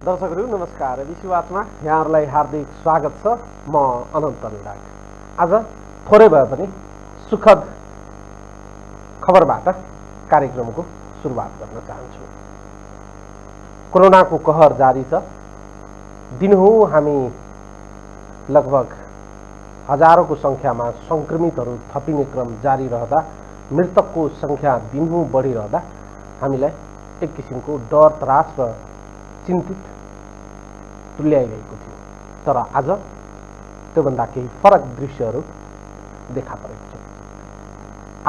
दर्शकहरू नमस्कार। विश्ववाचमा यहाँहरूलाई हार्दिक स्वागत छ। म अनन्त निराग। आज थोरै भए पनि सुखद खबरबाट कार्यक्रमको सुरुवात गर्न चाहन्छु। कोरोनाको कहर जारी छ। दिनहुँ हामी लगभग हजारौंको संख्यामा संक्रमितहरू थपिने क्रम जारी रहँदा, मृतकको संख्या दिनहुँ बढिरहँदा हामीलाई एक किसिमको डर, त्रास र चिन्तित तुल्याइरहेको थियो। तर आज त्योभन्दा केही फरक दृश्यहरू देखा परेको छ।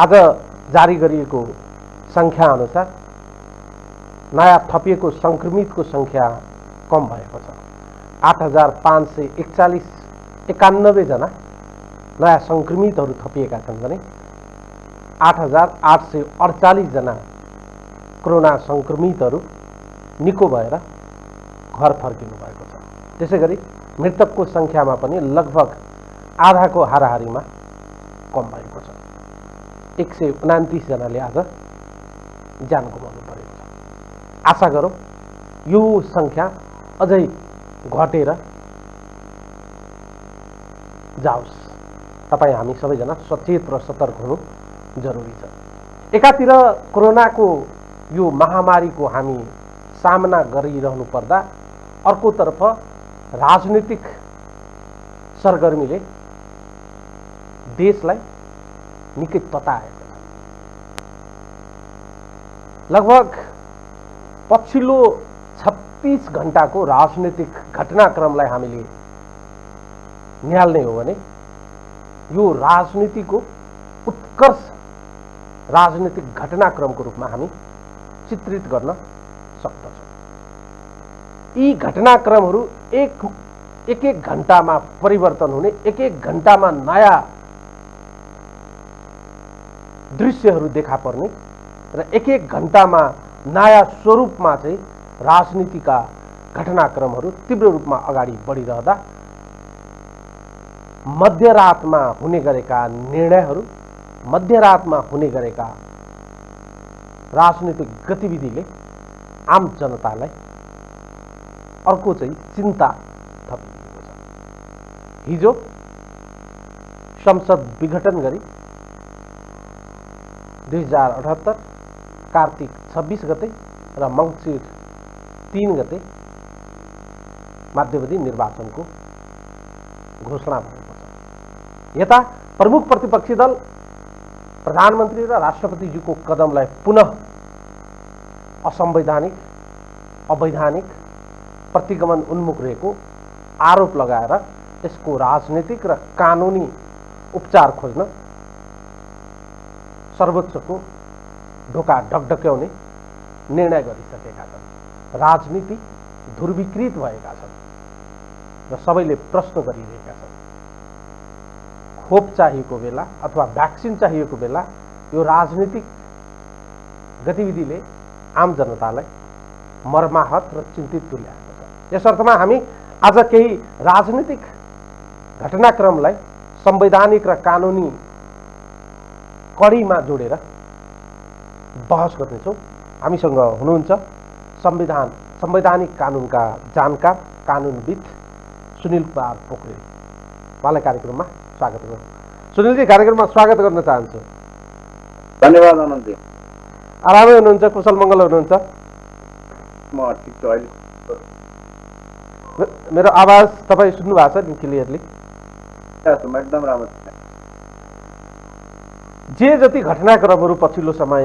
आज जारी गरिएको संख्या अनुसार नयाँ थपिएको संक्रमितको संख्या कम भएको छ। 8,591 जना नयाँ संक्रमितहरू थपिएका छन् भने 8,848 जना कोरोना संक्रमितहरू निको भएर घर फर्किनु भएको छ। त्यसैगरी मृतकको संख्यामा पनि लगभग आधाको हाराहारीमा कम भएको छ। 129 जनाले आज ज्यान गुमाउनु परेको छ। आशा गरौँ यो संख्या अझै घटेर जाओस्। तपाईँ हामी सबैजना सचेत र सतर्क हुनु जरुरी छ। एकातिर कोरोनाको यो महामारीको हामी सामना गरिरहनु पर्दा अर्कोतर्फ राजनीतिक सरगर्मीले देशलाई निकै तताएको छ। लगभग पछिल्लो 36 घण्टाको राजनीतिक घटनाक्रमलाई हामीले निहाल्ने हो भने यो राजनीतिको उत्कर्ष राजनीतिक घटनाक्रमको रूपमा हामी चित्रित गर्न सक्दछौँ। यी घटनाक्रमहरू एक घण्टामा परिवर्तन हुने, एक घण्टामा नयाँ दृश्यहरू देखा पर्ने र एक घण्टामा नयाँ स्वरूपमा चाहिँ राजनीतिका घटनाक्रमहरू तीव्र रूपमा अगाडि बढिरहँदा मध्यरातमा हुने गरेका निर्णयहरू, मध्यरातमा हुने गरेका राजनीतिक गतिविधिले आम जनतालाई अर्को चाहिँ चिन्ता थपिएको छ। हिजो संसद विघटन गरी 2078 कार्तिक 26 गते र मङ्सिर 3 गते मध्यावधि निर्वाचनको घोषणा भएको छ। यता प्रमुख प्रतिपक्षी दल प्रधानमन्त्री र राष्ट्रपतिजीको कदमलाई पुनः असंवैधानिक, अवैधानिक, प्रतिगमन उन्मुख रहेको आरोप लगाएर यसको राजनीतिक र कानुनी उपचार खोज्न सर्वोच्चको ढोका ढकढक्याउने निर्णय गरिसकेका छन्। राजनीति ध्रुवीकृत भएका छन् र सबैले प्रश्न गरिरहेका छन्। खोप चाहिएको बेला अथवा भ्याक्सिन चाहिएको बेला यो राजनीतिक गतिविधिले आम जनतालाई मर्माहत र चिन्तित तुल्याएको छ। यस अर्थमा हामी आज केही राजनीतिक घटनाक्रमलाई संवैधानिक र कानुनी कडीमा जोडेर बहस गर्नेछौँ। हामीसँग हुनुहुन्छ संवैधानिक कानुनका जानकार, कानुनविद सुनिल कुमार पोखरेल। उहाँलाई कार्यक्रममा स्वागत गरौँ। सुनिलजी, कार्यक्रममा स्वागत गर्न चाहन्छु। धन्यवाद अनन्तजी। आरामै हुनुहुन्छ? कुशल मङ्गल हुनुहुन्छ? म ठिक छु। अहिले मेरो आवाज तपाईँ सुन्नु भएको छ नि क्लियरली? एकदम राम्रो छ। जे जति घटनाक्रमहरू पछिल्लो समय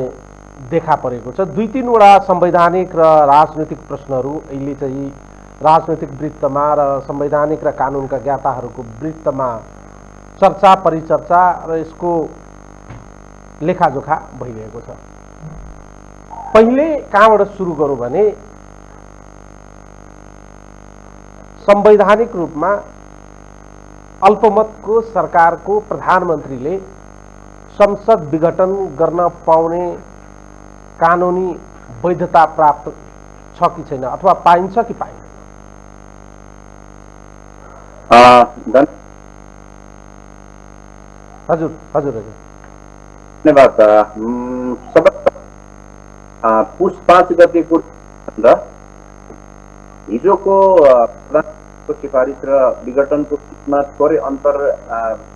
देखा परेको छ, 2-3वटा संवैधानिक र राजनीतिक प्रश्नहरू अहिले चाहिँ राजनीतिक वृत्तमा र संवैधानिक र कानुनका ज्ञाताहरूको वृत्तमा चर्चा, परिचर्चा र यसको लेखाजोखा भइरहेको छ। पहिले कहाँबाट सुरु गरौँ भने संवैधानिक रूपमा अल्पमतको सरकारको प्रधानमन्त्रीले संसद विघटन गर्न पाउने कानुनी वैधता प्राप्त छ कि छैन, अथवा पाइन्छ कि पाइँदैन? हजुर हजुर हजुर धन्यवाद। पुस 5 गतेको हिजोको प्रधानको सिफारिस र विघटनको बिचमा थोरै अन्तर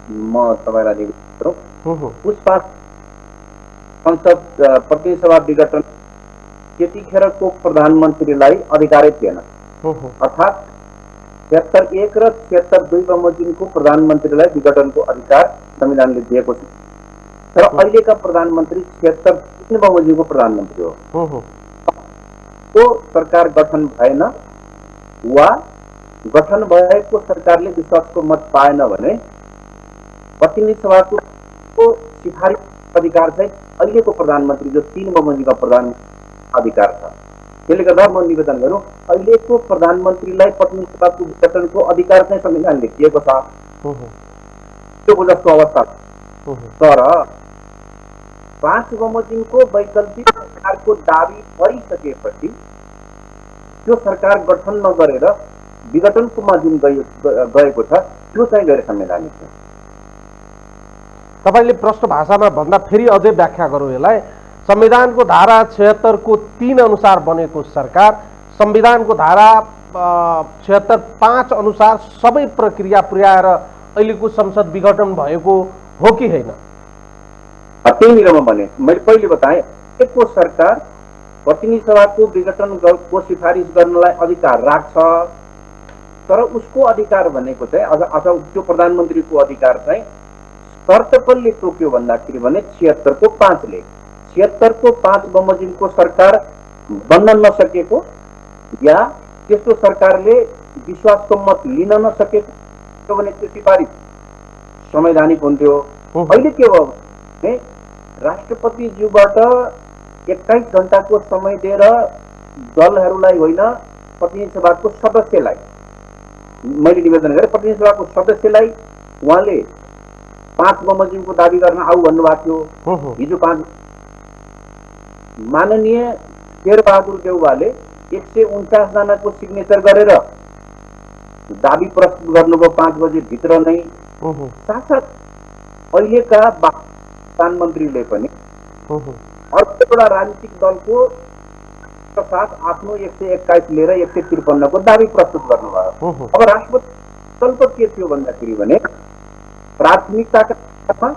म तपाईँलाई निवेदन गरौँ। पुष्पा संसद प्रतिनिधि सभा विघटन त्यतिखेरको प्रधानमन्त्रीलाई अधिकारै थिएन, अर्थात् 76(1) र 76(2) बमोजिमको प्रधानमन्त्रीलाई विघटनको अधिकार संविधानले दिएको छ। तर अहिलेका प्रधानमन्त्री 76(3) बमोजिमको प्रधानमन्त्री हो। तो सरकार गठन भएन वा गठन भएको सरकारले विश्वासको मत पाएन भने प्रतिनिधि सभाको सिफारिस अधिकार चाहिँ अहिलेको प्रधानमन्त्री जो 3 बमोजिमका प्रधान अधिकार छ। त्यसले गर्दा म निवेदन गरौँ, अहिलेको प्रधानमन्त्रीलाई प्रतिनिधि सभाको विघटनको अधिकार चाहिँ संविधानले दिएको छ, त्यो जस्तो अवस्था। तर 5 बमोजिमको वैकल्पिक सरकारको दाबी गरिसकेपछि त्यो सरकार गठन नगरेर विघटनको माध्यम गएको छ, त्यो चाहिँ गैर संवैधानिक छ। तपाईले प्रष्ट भाषामा भन्दा फेरि अझै व्याख्या गरौँ यसलाई। संविधानको धारा 76 को 3 अनुसार बनेको सरकार संविधानको धारा 76(5) अनुसार सबै प्रक्रिया पुर्याएर अहिलेको संसद विघटन भएको हो कि होइन? त्यहीँनिर म भने मैले पहिले बताएँ, एकको सरकार प्रतिनिधि सभाको विघटनको सिफारिस गर्नलाई अधिकार राख्छ, तर उसको अधिकार भनेको चाहिँ अथवा त्यो प्रधानमन्त्रीको अधिकार चाहिँ शर्त कसले तोक्यो भन्दाखेरि भने 76 को 5 ले 76 को 5 बमोजिमको सरकार बन्न नसकेको या त्यस्तो सरकारले विश्वासको मत लिन नसकेको भने त्यो सिफारिस संवैधानिक हुन्थ्यो। अहिले के भयो भने राष्ट्रपतिज्यूबाट 21 घण्टाको समय दिएर दलहरूलाई होइन, प्रतिनिधि सभाको सदस्यलाई मैले निवेदन गरेँ, प्रतिनिधि सभाको सदस्यलाई उहाँले 5 बमोजिमको दाबी गर्न आऊ भन्नुभएको थियो। हिजो 5 माननीय शेरबहादुर देउवाले 149 जनाको सिग्नेचर गरेर दाबी प्रस्तुत गर्नुभयो 5 बजे भित्र नै। साथसाथ अहिलेका प्रधानमन्त्रीले पनि अर्को एउटा राजनीतिक दलको साथ आफ्नो 121 लिएर 153 को दाबी प्रस्तुत गर्नुभयो। अब राष्ट्रपति विकल्प के थियो भन्दाखेरि भने प्राथमिकताका आधारमा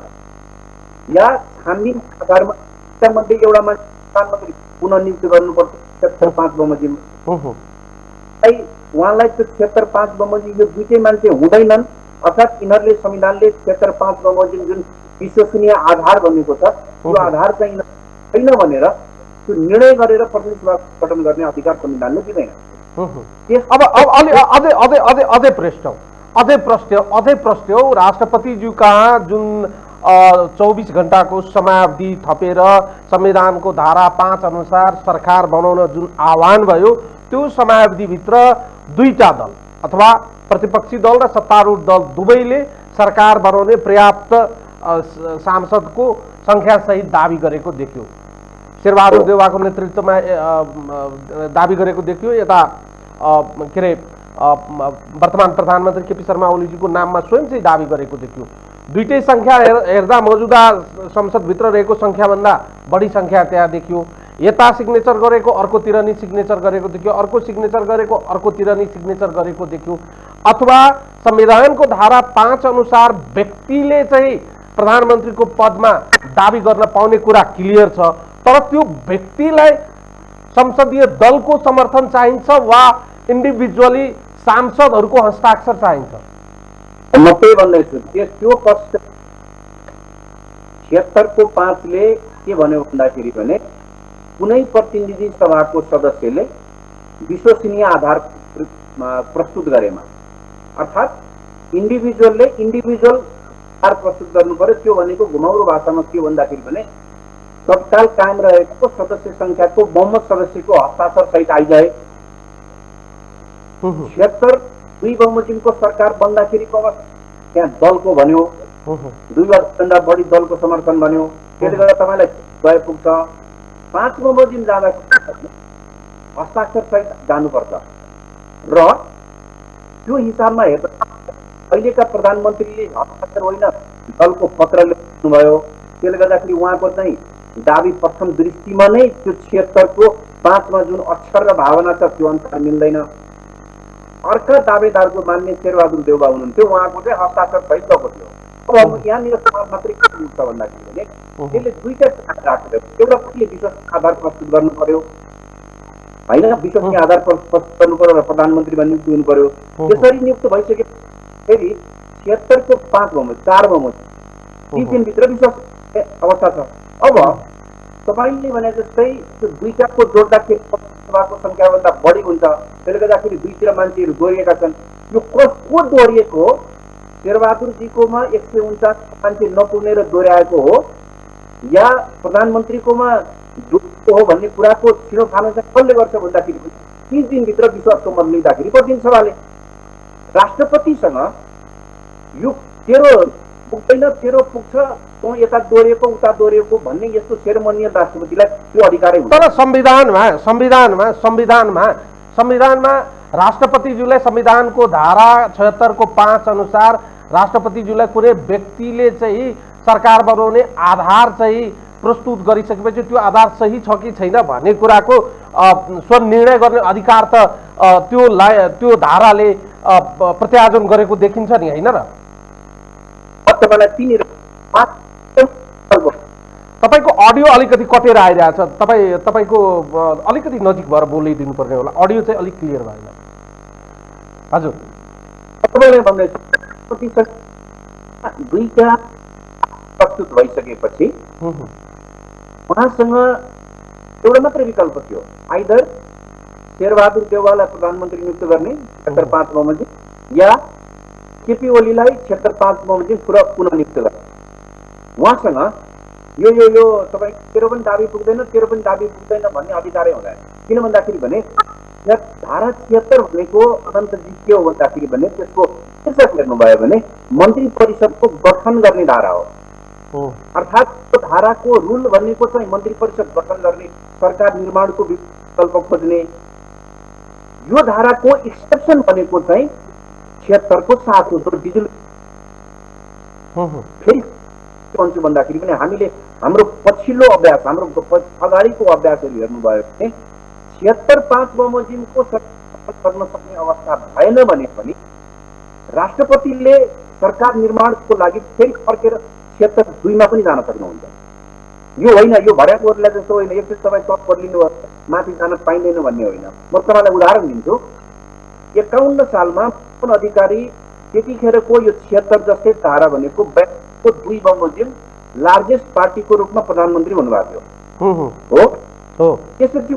या छानबिन आधारमा मध्ये एउटा प्रधानमन्त्री पुनः नियुक्त गर्नुपर्छ 76(5) बमोजिम। उहाँलाई त्यो 76(5) बमोजिम यो दुईटै मान्छे हुँदैनन्, अर्थात् यिनीहरूले संविधानले 76(5) बमोजिम जुन विश्वसनीय आधार बनेको छ त्यो आधार चाहिँ छैन भनेर त्यो निर्णय गरेर प्रतिनिधि सभा गठन गर्ने अधिकार संविधानले दिँदैन। अब अझै प्रश्न हो राष्ट्रपतिज्यू कहाँ जुन 24 घण्टाको समयावधि थपेर संविधानको धारा 5 अनुसार सरकार बनाउन जुन आह्वान भयो त्यो समयावधिभित्र दुईटा दल अथवा प्रतिपक्षी दल र सत्तारूढ दल दुवैले सरकार बनाउने पर्याप्त सांसदको संख्यासहित दाबी गरेको देखियो। शेरबहादुर देउवाको नेतृत्वमा दाबी गरेको देखियो। यता के अरे वर्तमान प्रधानमन्त्री केपी शर्मा ओलीजीको नाममा स्वयं चाहिँ दाबी गरेको देखियो। दुईटै संख्या हेर्दा मौजूदा संसदभित्र रहेको संख्याभन्दा बढी संख्या त्यहाँ देखियो। यता सिग्नेचर गरेको अर्कोतिर नि सिग्नेचर गरेको देखियो, अर्को सिग्नेचर गरेको अर्कोतिर नि सिग्नेचर गरेको देखियो। अथवा संविधानको धारा 5 अनुसार व्यक्तिले चाहिँ प्रधानमन्त्रीको पदमा दाबी गर्न पाउने कुरा क्लियर छ, तर त्यो व्यक्तिलाई संसदीय दलको समर्थन चाहिन्छ वा इन्डिभिजुअली सांसदहरूको हस्ताक्षर चाहिन्छ? म त्यही भन्दैछु, त्यो पक्ष 76 को 5 ले के भन्यो भन्दाखेरि भने कुनै प्रतिनिधि सभाको सदस्यले विश्वसनीय आधार प्रस्तुत गरेमा, अर्थात् इन्डिभिजुअलले इन्डिभिजुअल आधार प्रस्तुत गर्नु पर्यो। त्यो भनेको घुमाउरो भाषामा के भन्दाखेरि भने तत्काल कायम रहेको सदस्य संख्याको बहुमत सदस्यको हस्ताक्षर सहित आइजाए। 76(2) बमोजिमको सरकार बन्दाखेरिको अवस्था त्यहाँ दलको भन्यो, 2 वर्षभन्दा बढी दलको समर्थन भन्यो। त्यसले गर्दा तपाईँलाई गए पुग्छ। 5 बमोजिम जाँदा हस्ताक्षर सहित जानुपर्छ र त्यो हिसाबमा हेर्दा अहिलेका प्रधानमन्त्रीले हस्ताक्षर होइन दलको पत्र लेख्नुभयो। त्यसले गर्दाखेरि उहाँको चाहिँ दाबी प्रथम दृष्टिमा नै त्यो 76 को 5 मा जुन अक्षर र भावना छ त्यो अनुसार मिल्दैन। अर्का दावेदारको मान्ने शेरबहादुर देउवा हुनुहुन्थ्यो, उहाँको चाहिँ हस्ताक्षर सहित गएको थियो। अब यहाँनिर सवाल मात्रै के हुन्छ भन्दाखेरि भने त्यसले दुईटा राखेर एउटा पहिले विश्वासको आधार प्रस्तुत गर्नु पर्यो होइन, विश्वासनीय आधार प्रस्तुत गर्नु पर्यो र प्रधानमन्त्रीमा नियुक्ति हुनु पर्यो। त्यसरी नियुक्त भइसके फेरि 76 को 5 बहुमत 4 बहुमत 30 दिनभित्र विश्वास अवस्था छ। अब तपाईँले भने जस्तै त्यो दुईटाको जोड्दाखेरि सभाको संख्याभन्दा बढी हुन्छ, त्यसले गर्दाखेरि दुईतिर मान्छेहरू दोहोरिएका छन्। यो कसको दोहोरिएको हो? शेरबहादुरजीकोमा 149 मान्छे नपुग्ने र दोहोऱ्याएको हो या प्रधानमन्त्रीकोमा जोडिएको हो भन्ने कुराको छिनोफानो चाहिँ कसले गर्छ भन्दाखेरि 30 दिनभित्र विश्वासको मत लिँदाखेरि प्रतिनिधि सभाले राष्ट्रपतिसँग यो तेरो पुग्दैन, तेरो पुग्छ, तँ यता दोहोरिएको उता दोहोरिएको भन्ने यस्तो सेरेमोनियल राष्ट्रपतिलाई त्यो अधिकारै हुन्छ। तर संविधानमा राष्ट्रपतिज्यूलाई संविधानको धारा 76 को 5 अनुसार राष्ट्रपतिज्यूलाई कुनै व्यक्तिले चाहिँ सरकार बनाउने आधार चाहिँ प्रस्तुत गरिसकेपछि त्यो आधार सही छ कि छैन भन्ने कुराको स्वनिर्णय गर्ने अधिकार त त्यो धाराले प्रत्यायोजन गरेको देखिन्छ नि, होइन र? तपाईको अडियो अलिकति कटेर आइरहेछ, तपाईको अलिकति नजिक भएर बोलिदिनु पर्ने होला, अडियो चाहिँ अलिक क्लियर भएन। हजुर, दुईटा प्रस्तुत भइसकेपछि उहाँसँग एउटा मात्रै विकल्प थियो, आइदर शेरबहादुर देउवालाई प्रधानमन्त्री नियुक्त गर्ने 76 बमोजिम या केपी ओलीलाई 76 बमोजिम पुनः नियुक्त गर्ने। उहाँसँग यो तपाईँ तेरो पनि दाबी पुग्दैन, तेरो पनि दाबी पुग्दैन भन्ने अधिकारै हुँदैन। किन भन्दाखेरि भने धारा 76 भनेको अनन्तजी के हो भन्दाखेरि भने त्यसको शीर्षक हेर्नुभयो भने मन्त्री परिषदको गठन गर्ने धारा हो। अर्थात् त्यो धाराको रुल भनेको चाहिँ मन्त्री परिषद गठन गर्ने, सरकार निर्माणको विकल्प खोज्ने। यो धाराको एक्सेप्सन भनेको चाहिँ 76 को 7 हो। डिजिटल फेरि भन्छु भन्दाखेरि पनि हामीले हाम्रो पछिल्लो अभ्यास, हाम्रो अगाडिको अभ्यासहरू हेर्नुभयो भने 76-5 बमोजिमको गर्न सक्ने अवस्था भएन भने पनि राष्ट्रपतिले सरकार निर्माणको लागि फेरि फर्केर 76-2 मा पनि जान सक्नुहुन्छ। यो होइन, यो भर्याकोहरूलाई जस्तो होइन, एकचोटि तपाईँ टप बदलिनु माथि जान पाइँदैन भन्ने होइन। म तपाईँलाई उदाहरण दिन्छु। 51 सालमा अधिकारी त्यतिखेरको यो 76 जस्तै धारा भनेको 2 बमोजिम लार्जेस्ट पार्टीको रूपमा प्रधानमन्त्री हुनुभएको थियो हो। त्यसपछि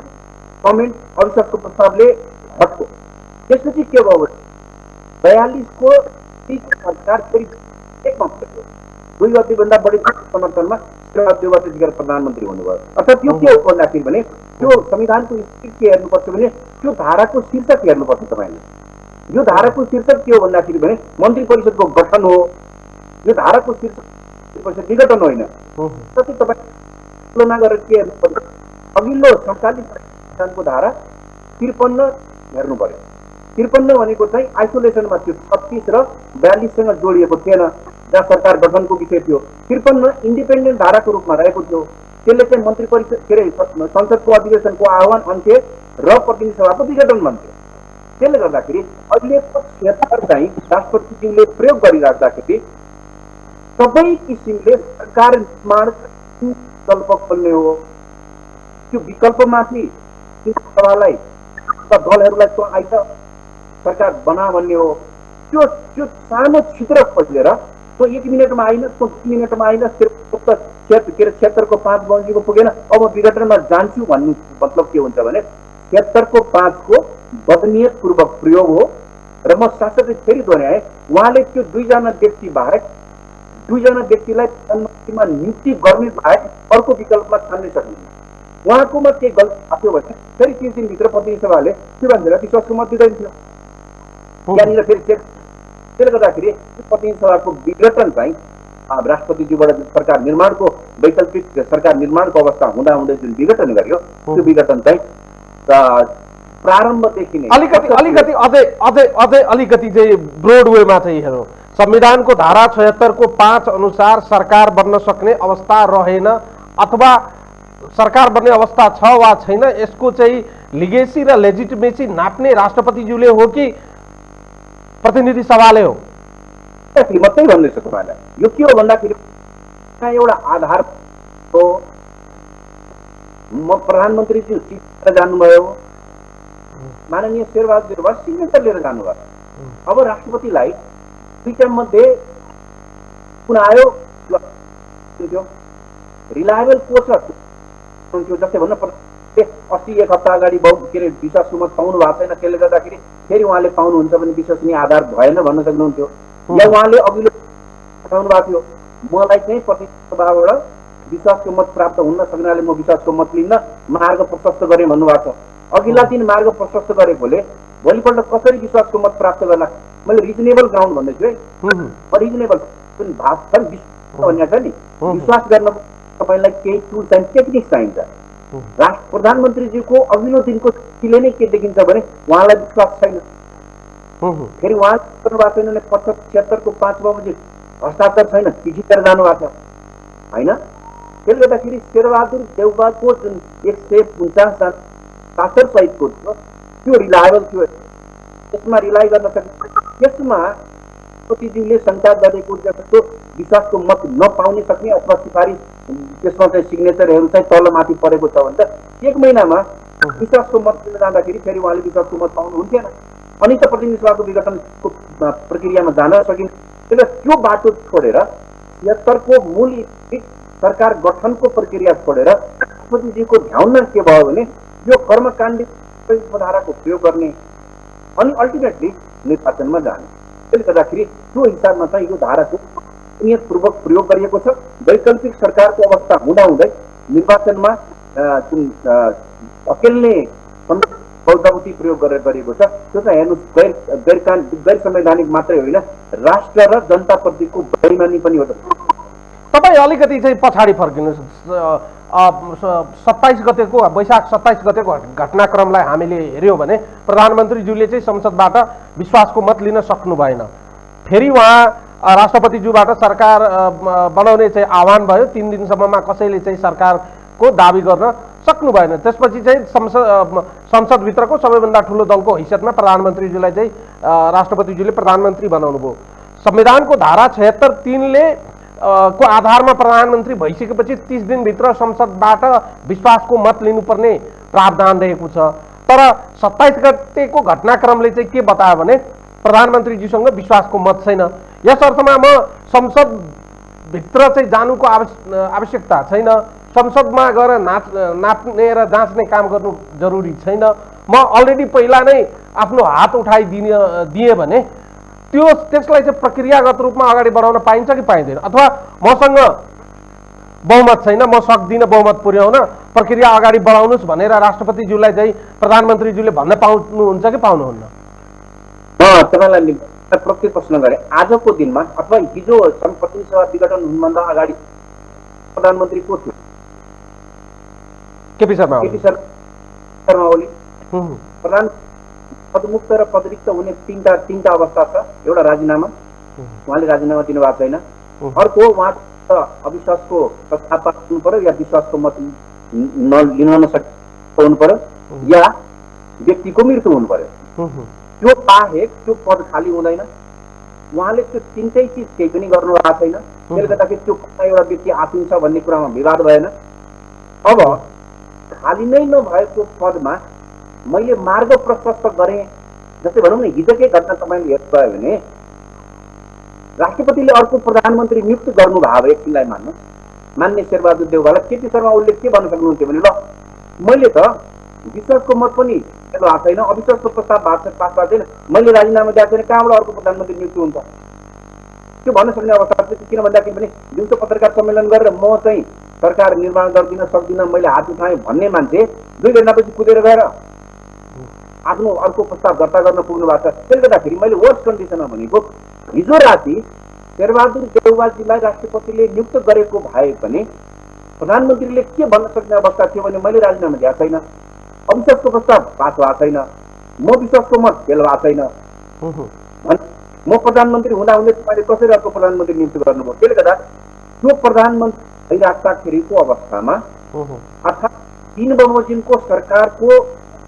कमेन्ट अविश्वासको प्रस्तावले हट्यो। त्यसपछि के भयो? 42 को सरकार फेरि एकमा पुग्यो। 2 गतिभन्दा बढी समर्थनमा शेरबहादुर त्यतिखेर प्रधानमन्त्री हुनुभयो। अर्थात् यो के हो भन्दाखेरि भने त्यो संविधानको स्थिति के हेर्नुपर्छ भने त्यो धाराको शीर्षक हेर्नुपर्छ तपाईँले। यो धाराको शीर्षक के हो भन्दाखेरि भने मन्त्री परिषदको गठन हो। यो धाराको शीर्षक विघटन होइन। तपाईँ तुलना गरेर के हेर्नुपर्छ? अघिल्लो 47 संविधानको धारा 53 हेर्नु पर्यो। 53 भनेको चाहिँ आइसोलेसनमा थियो, 36 र 42सँग जोडिएको थिएन, जहाँ सरकार गठनको विषय थियो। 53 इन्डिपेन्डेन्ट धाराको रूपमा रहेको थियो। त्यसले चाहिँ मन्त्री परिषद के अरे संसदको अधिवेशनको आह्वान अन्त्य र प्रतिनिधि सभाको विघटन भन्थ्यो। त्यसले गर्दाखेरि अहिलेको 76 चाहिँ राष्ट्रपतिज्यूले प्रयोग गरिराख्दाखेरि सबै किसिमले सरकार निर्माण विकल्प खोल्ने हो। त्यो विकल्पमाथि सभालाई दलहरूलाई आइस सरकार बना भन्ने हो। त्यो सानो छिद्र खोजेर त्यो 1 मिनटमा आइन, त्यो 2 मिनटमा आइन, 76 को 5 बमोजिमको पुगेन, अब विघटनमा जान्छु भन्ने मतलब के हुन्छ भने 76 को 5 को बदनियत पूर्वक प्रयोग हो। र म साथसाथै फेरि दोहोऱ्याएँ, उहाँले त्यो 2 जना व्यक्ति बाहेक 2 जना व्यक्तिलाई प्रधानमन्त्रीमा नियुक्ति गर्ने बाहेक अर्को विकल्पमा छान्नै सक्नुहुन्न। उहाँकोमा केही गल्ती आयो भने फेरि 3 दिनभित्र प्रतिनिधि सभाले के भन्छ विश्वासको मत दिँदैन थियो। यहाँनिर फेरि चेक। त्यसले गर्दाखेरि प्रतिनिधि सभाको विघटन चाहिँ राष्ट्रपतिज्यूबाट सरकार निर्माणको वैकल्पिक सरकार निर्माणको अवस्था हुँदाहुँदै जुन विघटन गर्यो त्यो विघटन चाहिँ प्रारम्भदेखि नै अलिकति चाहिँ ब्रोड वेमा चाहिँ हेरौँ। संविधानको धारा 76 को 5 अनुसार सरकार बन्न सक्ने अवस्था रहेन अथवा सरकार बन्ने अवस्था छ वा छैन, यसको चाहिँ लिगेसी र लेजिटिमेसी नाप्ने राष्ट्रपतिज्यूले हो कि प्रतिनिधि सभाले हो। म त्यही भन्दैछु तपाईँलाई, यो के हो भन्दाखेरि एउटा आधार हो। म प्रधानमन्त्रीज्यू सिग्नेचर जानुभयो, माननीय शेरबहादुर देउवा सिग्नेचर लिएर जानुभयो। अब राष्ट्रपतिलाई दुईटा मध्ये कुन आयो रिलायबल को छ? जस्तै भन्नु अस्ति एक हप्ता अगाडि के अरे विश्वासको मत पाउनु भएको छैन, त्यसले गर्दाखेरि फेरि उहाँले पाउनुहुन्छ भने विश्वसनीय आधार भएन भन्न सक्नुहुन्थ्यो, या उहाँले अघिल्लो पठाउनु भएको थियो मलाई चाहिँ प्रतिनिधि सभाबाट विश्वासको मत प्राप्त हुन सक्नाले म विश्वासको मत लिन्न, मार्ग प्रशस्त गरेँ भन्नुभएको छ। अघिल्ला दिन मार्ग प्रशस्त गरेकोले भोलिपल्ट कसरी विश्वासको मत प्राप्त गर्ला? मैले रिजनेबल ग्राउन्ड भन्दैछु है, रिजनेबल भाषा भन्ने छ नि, विश्वास गर्न तपाईँलाई केही टुल्स एन्ड टेक्निक्स चाहिन्छ। राष्ट्र प्रधानमन्त्रीज्यूको अघिल्लो दिनको चिठीले नै के देखिन्छ भने उहाँलाई विश्वास छैन। फेरि उहाँ गर्नुभएको छैन भने 76 को 5 बजे हस्ताक्षर छैन, चिठी लिएर जानुभएको छ होइन। त्यसले गर्दाखेरि शेरबहादुर देउवाको जुन 149 हस्ताक्षर सहितको थियो त्यो रिलायबल थियो, त्यसमा रिलाइ गर्न सकिन्छ। त्यसमा राष्ट्रपतिज्यूले शङ्का गरेको जस्तो विश्वासको मत नपाउने सक्ने अथवा सिफारिस त्यसमा चाहिँ सिग्नेचरहरू चाहिँ तलमाथि परेको छ भने त 1 महिनामा विश्वासको मत लिन जाँदाखेरि फेरि उहाँले विश्वासको मत पाउनुहुन्थेन, अनि त प्रतिनिधि सभाको विघटनको प्रक्रियामा जान सकिन्छ। त्यसले त्यो बाटो छोडेर 76 को मूल सरकार गठनको प्रक्रिया छोडेर राष्ट्रपतिज्यूको ध्यानमा के भयो भने यो कर्मकाण्ड धाराको प्रयोग गर्ने अनि अल्टिमेटली निर्वाचनमा जाने। त्यसले गर्दाखेरि त्यो हिसाबमा चाहिँ यो धाराको नियतपूर्वक प्रयोग गरिएको छ। वैकल्पिक सरकारको अवस्था हुँदाहुँदै निर्वाचनमा जुन अकेल्ने बहुमती प्रयोग गरेर गरिएको छ त्यो चाहिँ हेर्नुहोस् गैर संवैधानिक मात्रै होइन, राष्ट्र र जनताप्रतिको बेइमानी पनि हो। तपाईँ अलिकति चाहिँ पछाडि फर्किनुहोस्। 27 गतेको वैशाख 27 गतेको घटनाक्रमलाई हामीले हेऱ्यौँ भने प्रधानमन्त्रीज्यूले चाहिँ संसदबाट विश्वासको मत लिन सक्नु भएन। फेरि उहाँ राष्ट्रपतिज्यूबाट सरकार बनाउने चाहिँ आह्वान भयो, 3 दिनसम्ममा कसैले चाहिँ सरकारको दाबी गर्न सक्नु भएन। त्यसपछि चाहिँ संसदभित्रको सबैभन्दा ठुलो दलको हैसियतमा प्रधानमन्त्रीज्यूलाई चाहिँ राष्ट्रपतिज्यूले प्रधानमन्त्री बनाउनु भयो। संविधानको धारा 76(3) को आधारमा प्रधानमन्त्री भइसकेपछि 30 दिनभित्र संसदबाट विश्वासको मत लिनुपर्ने प्रावधान रहेको छ। तर 27 गतेको घटनाक्रमले चाहिँ के बतायो भने प्रधानमन्त्रीज्यूसँग विश्वासको मत छैन। यस अर्थमा म संसदभित्र चाहिँ जानुको आवश्यकता छैन, संसदमा गएर नाप्ने र जाँच्ने काम गर्नु जरुरी छैन, म अलरेडी पहिला नै आफ्नो हात उठाइदिए भने त्यसलाई चाहिँ प्रक्रियागत रूपमा अगाडि बढाउन पाइन्छ कि पाइँदैन? अथवा मसँग बहुमत छैन, म सक्दिनँ बहुमत पुर्याउन, प्रक्रिया अगाडि बढाउनुहोस् भनेर राष्ट्रपतिज्यूलाई चाहिँ प्रधानमन्त्रीज्यूले भन्न पाउनुहुन्छ कि पाउनुहुन्न? तपाईँलाई प्रत्येक प्रश्न गरे। आजको दिनमा अथवा हिजो प्रतिनिधि सभा विघटन हुनुभन्दा अगाडि प्रधानमन्त्री को थियो? केपी शर्मा ओली। प्रधान पदमुक्त र पदरिक्त हुने तीनटा अवस्था छ। एउटा राजीनामा, उहाँले राजीनामा दिनुभएको छैन। अर्को उहाँ अविश्वासको प्रस्ताव पास हुनु पर्यो या विश्वासको मत लिन नसक्नु हुनु पर्यो या व्यक्तिको मृत्यु हुनु पर्यो। त्यो बाहेक त्यो पद खाली हुँदैन। उहाँले त्यो तीनटै चिज केही पनि गर्नु भएको छैन। त्यसले गर्दाखेरि त्यो एउटा व्यक्ति आफिन्छ भन्ने कुरामा विवाद भएन। अब खाली नै नभएको पदमा मैले मार्ग प्रशस्त गरेँ। जस्तै भनौँ न हिजोकै घटना तपाईँले हेर्नुभयो भने राष्ट्रपतिले अर्को प्रधानमन्त्री नियुक्त गर्नुभयो भए एकछिनलाई मान्नु, मान्य शेरबहादुर देउवालाई केपी शर्मा ओलीले के भन्न सक्नुहुन्थ्यो भने ल मैले त विश्वासको मत पनि भएको छैन, अविश्वासको प्रस्ताव पास भएको छैन, मैले राजीनामा दिएको छैन, कहाँबाट अर्को प्रधानमन्त्री नियुक्त हुन्छ? त्यो भन्न सक्ने अवस्था छ। किन भन्दाखेरि पनि दिउँसो पत्रकार सम्मेलन गरेर म चाहिँ सरकार निर्माण गर्दिन सक्दिनँ, मैले हात उठाएँ भन्ने मान्छे 2 घण्टापछि कुदेर गएर आफ्नो अर्को प्रस्ताव दर्ता गर्न पुग्नु भएको छ। त्यसले गर्दाखेरि मैले वर्स्ट कन्डिसनमा भनेको हिजो राति शेरबहादुर देउवाजीलाई राष्ट्रपतिले नियुक्त गरेको भए पनि प्रधानमन्त्रीले के भन्न सक्ने अवस्था थियो भने मैले राजीनामा दिएको छैन, अविश्वासको प्रस्ताव पास भएको छैन, म विश्वासको मत फेल भएको छैन, म प्रधानमन्त्री हुँदाहुँदै तपाईँले कसरी अर्को प्रधानमन्त्री नियुक्त गर्नुभयो? त्यसले गर्दा त्यो प्रधानमन्त्री भइराख्दाखेरिको अवस्थामा अर्थात् 3 बमोजिमको सरकारको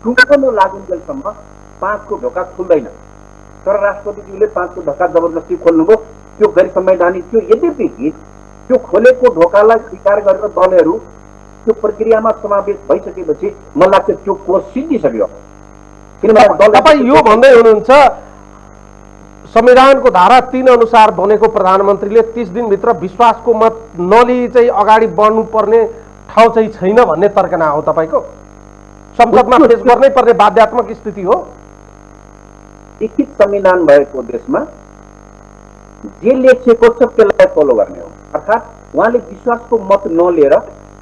ठुलो लागुन्जेलसम्म 5 को ढोका खुल्दैन। तर राष्ट्रपतिज्यूले 5 को ढोका जबरजस्ती खोल्नुभयो। त्यो गैर संवैधानिक थियो। यद्यपि त्यो खोलेको ढोकालाई स्वीकार गरेर दलहरू त्यो प्रक्रियामा समावेश भइसकेपछि मलाई लाग्छ त्यो कोर्स सिद्धिसक्यो। किनभने तपाईँ यो भन्दै हुनुहुन्छ संविधानको धारा 3 अनुसार बनेको प्रधानमन्त्रीले 30 दिनभित्र विश्वासको मत नलिई चाहिँ अगाडि बढ्नुपर्ने ठाउँ चाहिँ छैन भन्ने तर्कना हो तपाईँको? संसदमा पेश गर्नै पर्ने बाध्यात्मक स्थिति हो? लिखित संविधान भएको देशमा जे लेखिएको छ त्यसलाई फलो गर्ने हो। अर्थात् उहाँले विश्वासको मत नलिएर,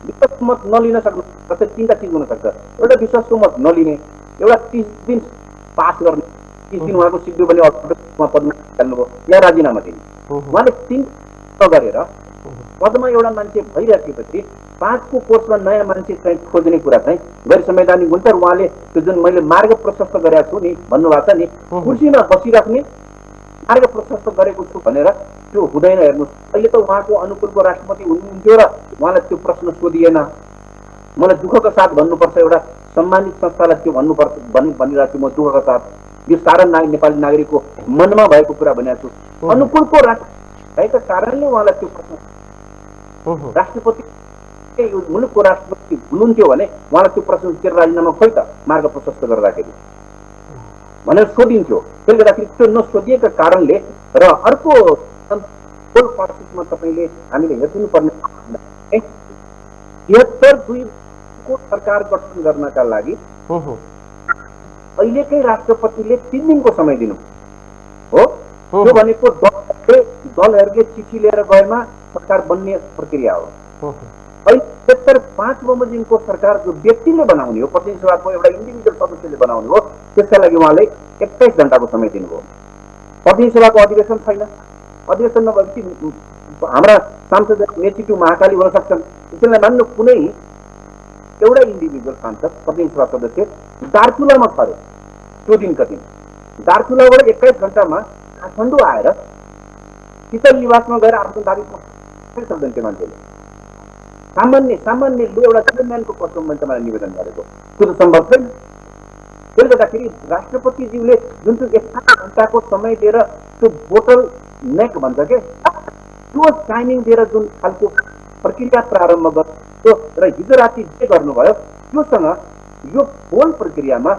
विश्वासको मत नलिन सक्नु जस्तै 3टा चिज हुन सक्छ। एउटा विश्वासको मत नलिने, एउटा 30 दिन पास गर्ने, 30 दिन उहाँको सिद्धि भने अर्थमा पदमा हाल्नुभयो या राजीनामा दिने। उहाँले 3 गरेर पदमा एउटा मान्छे भइराखेपछि 5 को कोर्समा नयाँ मान्छे चाहिँ खोज्ने कुरा चाहिँ गैर संवैधानिक हुन्छ। र उहाँले त्यो जुन मैले मार्ग प्रशस्त गरेको छु नि भन्नुभएको छ नि, कुर्सीमा बसिराख्ने मार्ग प्रशस्त गरेको छु भनेर त्यो हुँदैन। हेर्नुहोस्, अहिले त उहाँको अनुकूलको राष्ट्रपति हुनुहुन्थ्यो र उहाँलाई त्यो प्रश्न सोधिएन। मलाई दुःखको साथ भन्नुपर्छ, एउटा सम्मानित संस्थालाई त्यो भन्नुपर्छ भनिरहेको छु म दुःखको साथ। यो सारा नेपाली नागरिकको मनमा भएको कुरा भनेको छु। अनुकूलको राष्ट्रपति भएको कारणले उहाँलाई त्यो प्रश्न, राष्ट्रपति मुलुकको राष्ट्रपति हुनुहुन्थ्यो भने उहाँलाई त्यो प्रश्न के राजीनामा खोइ त मार्ग प्रशस्त गर्दाखेरि भनेर सोधिन्थ्यो। त्यसले गर्दाखेरि त्यो नसोधिएका कारणले र अर्को पार्टीमा तपाईँले हामीले हेर्नुपर्ने 73 को सरकार गठन गर्नका लागि अहिलेकै राष्ट्रपतिले 3 दिनको समय दिनु हो। त्यो भनेको दलहरूले चिठी लिएर गएमा सरकार बन्ने प्रक्रिया हो। अहिले 75 बमोजिमको सरकार जो व्यक्तिले बनाउने हो, प्रतिनिधि सभाको एउटा इन्डिभिजुअल सदस्यले बनाउने हो, त्यसका लागि उहाँले 21 घण्टाको समय दिनुभयो। प्रतिनिधि सभाको अधिवेशन छैन। अधिवेशन नभएपछि हाम्रा सांसद नेतृत्व महाकाली हुन सक्छन्। त्यसलाई मान्नु कुनै एउटा इन्डिभिजुअल सांसद प्रतिनिधि सभा सदस्य दार्चुलामा खर्यो त्यो दिनका दिन, दार्चुलाबाट 21 घण्टामा काठमाडौँ आएर शीतल निवासमा गएर आफ्नो दाबी सक्दैन त्यो मान्छेले। सामान्य एउटा जेन्टलम्यानको पक्षमा मैले तपाईँलाई निवेदन गरेको, त्यो त सम्भव छैन। त्यसले गर्दाखेरि राष्ट्रपतिज्यूले जुन चाहिँ 71 घण्टाको समय दिएर त्यो बोटल नेक भन्छ के त्यो टाइमिङ दिएर जुन खालको प्रक्रिया प्रारम्भ गर्यो र हिजो राति जे गर्नुभयो त्योसँग यो होल प्रक्रियामा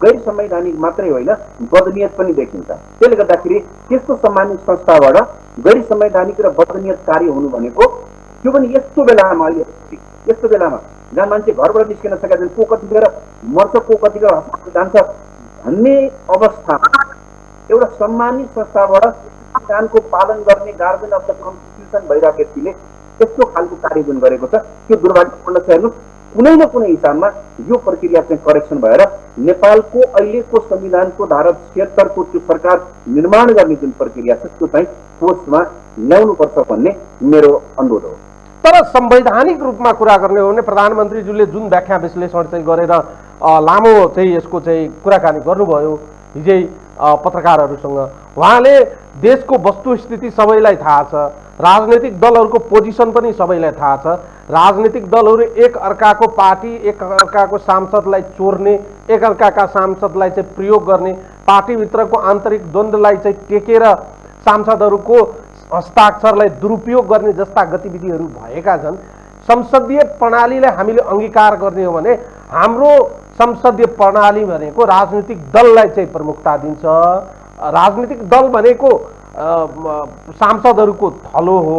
गैर संवैधानिक मात्रै होइन बदनियत पनि देखिन्छ। त्यसले गर्दाखेरि त्यस्तो सम्मानित संस्थाबाट गैर संवैधानिक र बदनियत कार्य हुनु भनेको त्यो पनि यस्तो बेलामा, अहिले यस्तो बेलामा जहाँ मान्छे घरबाट निस्किन सकेका छन्, को कतिखेर मर्छ, को कतिखेर हस्पिटल जान्छ भन्ने अवस्थामा एउटा सम्मानित संस्थाबाट संविधानको पालन गर्ने गार्जियन अफ द कन्स्टिट्युसन भइरहेको व्यक्तिले त्यस्तो खालको कार्य जुन गरेको छ त्यो दुर्भाग्यपूर्ण छ। हेर्नुहोस्, कुनै न कुनै हिसाबमा यो प्रक्रिया चाहिँ करेक्सन भएर नेपालको अहिलेको संविधानको धारा 76 को त्यो सरकार निर्माण गर्ने जुन प्रक्रिया छ त्यो चाहिँ कोर्समा ल्याउनुपर्छ भन्ने मेरो अनुरोध हो। तर संवैधानिक रूपमा कुरा गर्ने हो भने प्रधानमन्त्रीज्यूले जुन व्याख्या विश्लेषण चाहिँ गरेर लामो चाहिँ यसको चाहिँ कुराकानी गर्नुभयो हिजै पत्रकारहरूसँग, उहाँले देशको वस्तुस्थिति सबैलाई थाहा छ, राजनीतिक दलहरूको पोजिसन पनि सबैलाई थाहा छ। राजनीतिक दलहरू एक अर्काको पार्टी, एक अर्काको सांसदलाई चोर्ने, एक अर्काका सांसदलाई चाहिँ प्रयोग गर्ने, पार्टीभित्रको आन्तरिक द्वन्द्वलाई चाहिँ टेकेर सांसदहरूको हस्ताक्षरलाई दुरुपयोग गर्ने जस्ता गतिविधिहरू भएका छन्। संसदीय प्रणालीलाई हामीले अंगीकार गर्ने हो भने हाम्रो संसदीय प्रणाली भनेको राजनीतिक दललाई चाहिँ प्रमुखता दिन्छ। राजनीतिक दल भनेको सांसदहरूको थलो हो,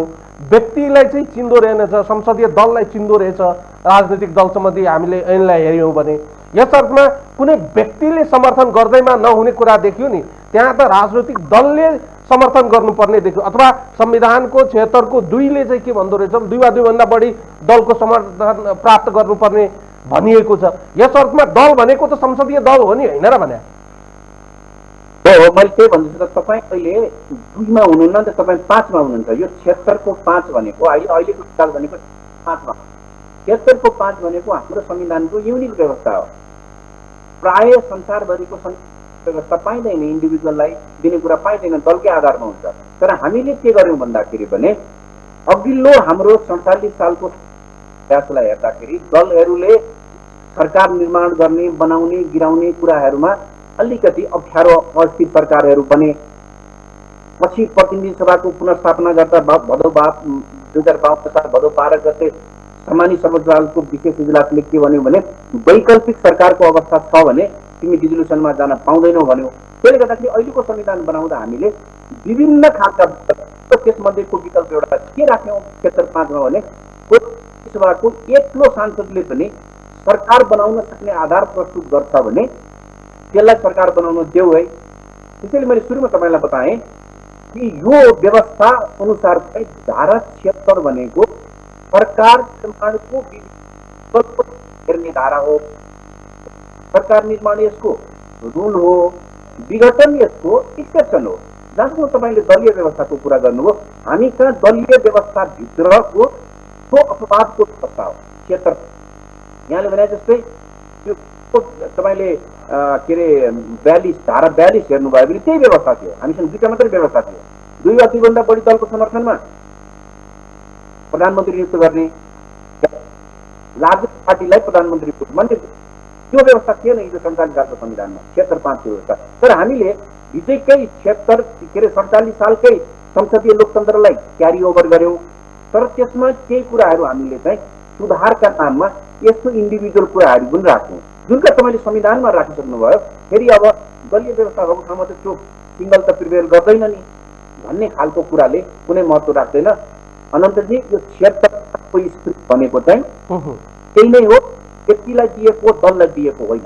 व्यक्तिलाई चाहिँ चिन्दो रहेनछ, संसदीय दललाई चिन्दो रहेछ। राजनीतिक दल सम्बन्धी हामीले ऐनलाई हेर्यौँ भने यस अर्थमा कुनै व्यक्तिले समर्थन गर्दैमा नहुने कुरा देखियो नि, त्यहाँ त राजनीतिक दलले समर्थन गर्नुपर्ने देखियो। अथवा संविधानको 76 को 2ले चाहिँ के भन्दो रहेछ, 2 वा 2 भन्दा बढी दलको समर्थन प्राप्त गर्नुपर्ने भनिएको छ। यस अर्थमा दल भनेको त संसदीय दल हो नि, होइन र भने हो। मैले त्यही भन्दैछु त, तपाईँ अहिले 2 मा हुनुहुन्न नि त, तपाईँ 5 मा हुनुहुन्छ। यो 76 को 5 भनेको अहिलेको साल भनेको 5 मा, 76 को 5 भनेको हाम्रो संविधानको युनिक व्यवस्था हो। प्राय संसारभरिको व्यवस्था पाइँदैन, इन्डिभिजुअललाई दिने कुरा पाइँदैन, दलकै आधारमा हुन्छ। तर हामीले के गर्यौँ भन्दाखेरि भने अघिल्लो हाम्रो 47 सालको प्रयासलाई हेर्दाखेरि दलहरूले सरकार निर्माण गर्ने, बनाउने, गिराउने कुराहरूमा अलिकति अप्ठ्यारो अस्थिर सरकारहरू बने। पछि प्रतिनिधि सभाको पुनर्स्थापना गर्दा भदौ 2052 साल भदौ 12 गते सामान्य सर्वोच्चको विशेष इजलासले के भन्यो भने वैकल्पिक सरकारको अवस्था छ भने तिमी डिजोल्युसनमा जान पाउँदैनौ भन्यो। त्यसले गर्दाखेरि अहिलेको संविधान बनाउँदा हामीले विभिन्न खालका त्यसमध्येको विकल्प एउटा के राख्यौँ क्षेत्र 5 मा भने सभाको एक्लो सांसदले पनि सरकार बनाउन सक्ने आधार प्रस्तुत गर्छ भने त्यसलाई सरकार बनाउन देऊ है। त्यसैले मैले सुरुमा तपाईलाई बताएँ कि यो व्यवस्था अनुसार चाहिँ धारा 76 भनेको सरकार निर्माणको विकल्प हेर्ने धारा हो। सरकार निर्माण यसको रूल हो, विघटन यसको एक्सेप्सन हो। जहाँसम्म तपाईँले दलीय व्यवस्थाको कुरा गर्नुभयो, हामी कहाँ दलीय व्यवस्थाभित्रको त्यो अपवादको व्यवस्था हो 76। यहाँले भने जस्तै त्यो तपाईँले के अरे 42 धारा 42 हेर्नुभयो भने त्यही व्यवस्था थियो। हामीसँग दुईटा मात्रै व्यवस्था थियो, 2 वा 2 भन्दा बढी दलको समर्थनमा प्रधानमन्त्री नियुक्त गर्ने, लार्जेस्ट पार्टीलाई प्रधानमन्त्री मान्ने त्यो व्यवस्था थिएन हिजो 47 सालको संविधानमा 76 5 को व्यवस्था। तर हामीले हिजोकै 47 सालकै संसदीय लोकतन्त्रलाई क्यारी ओभर गर्यौं। तर त्यसमा केही कुराहरू हामीले चाहिँ सुधारका नाममा यस्तो इन्डिभिजुअल कुराहरू पनि राख्यौं जुनका तपाईँले संविधानमा राखिसक्नुभयो। फेरि अब दलीय व्यवस्था भएको ठाउँमा त त्यो सिंगल त प्रिभेल गर्दैन नि भन्ने खालको कुराले कुनै महत्त्व राख्दैन। अनन्तजी यो 76 को स्क्रिप्ट भनेको चाहिँ त्यही नै हो, व्यक्तिलाई दिएको दललाई दिएको होइन।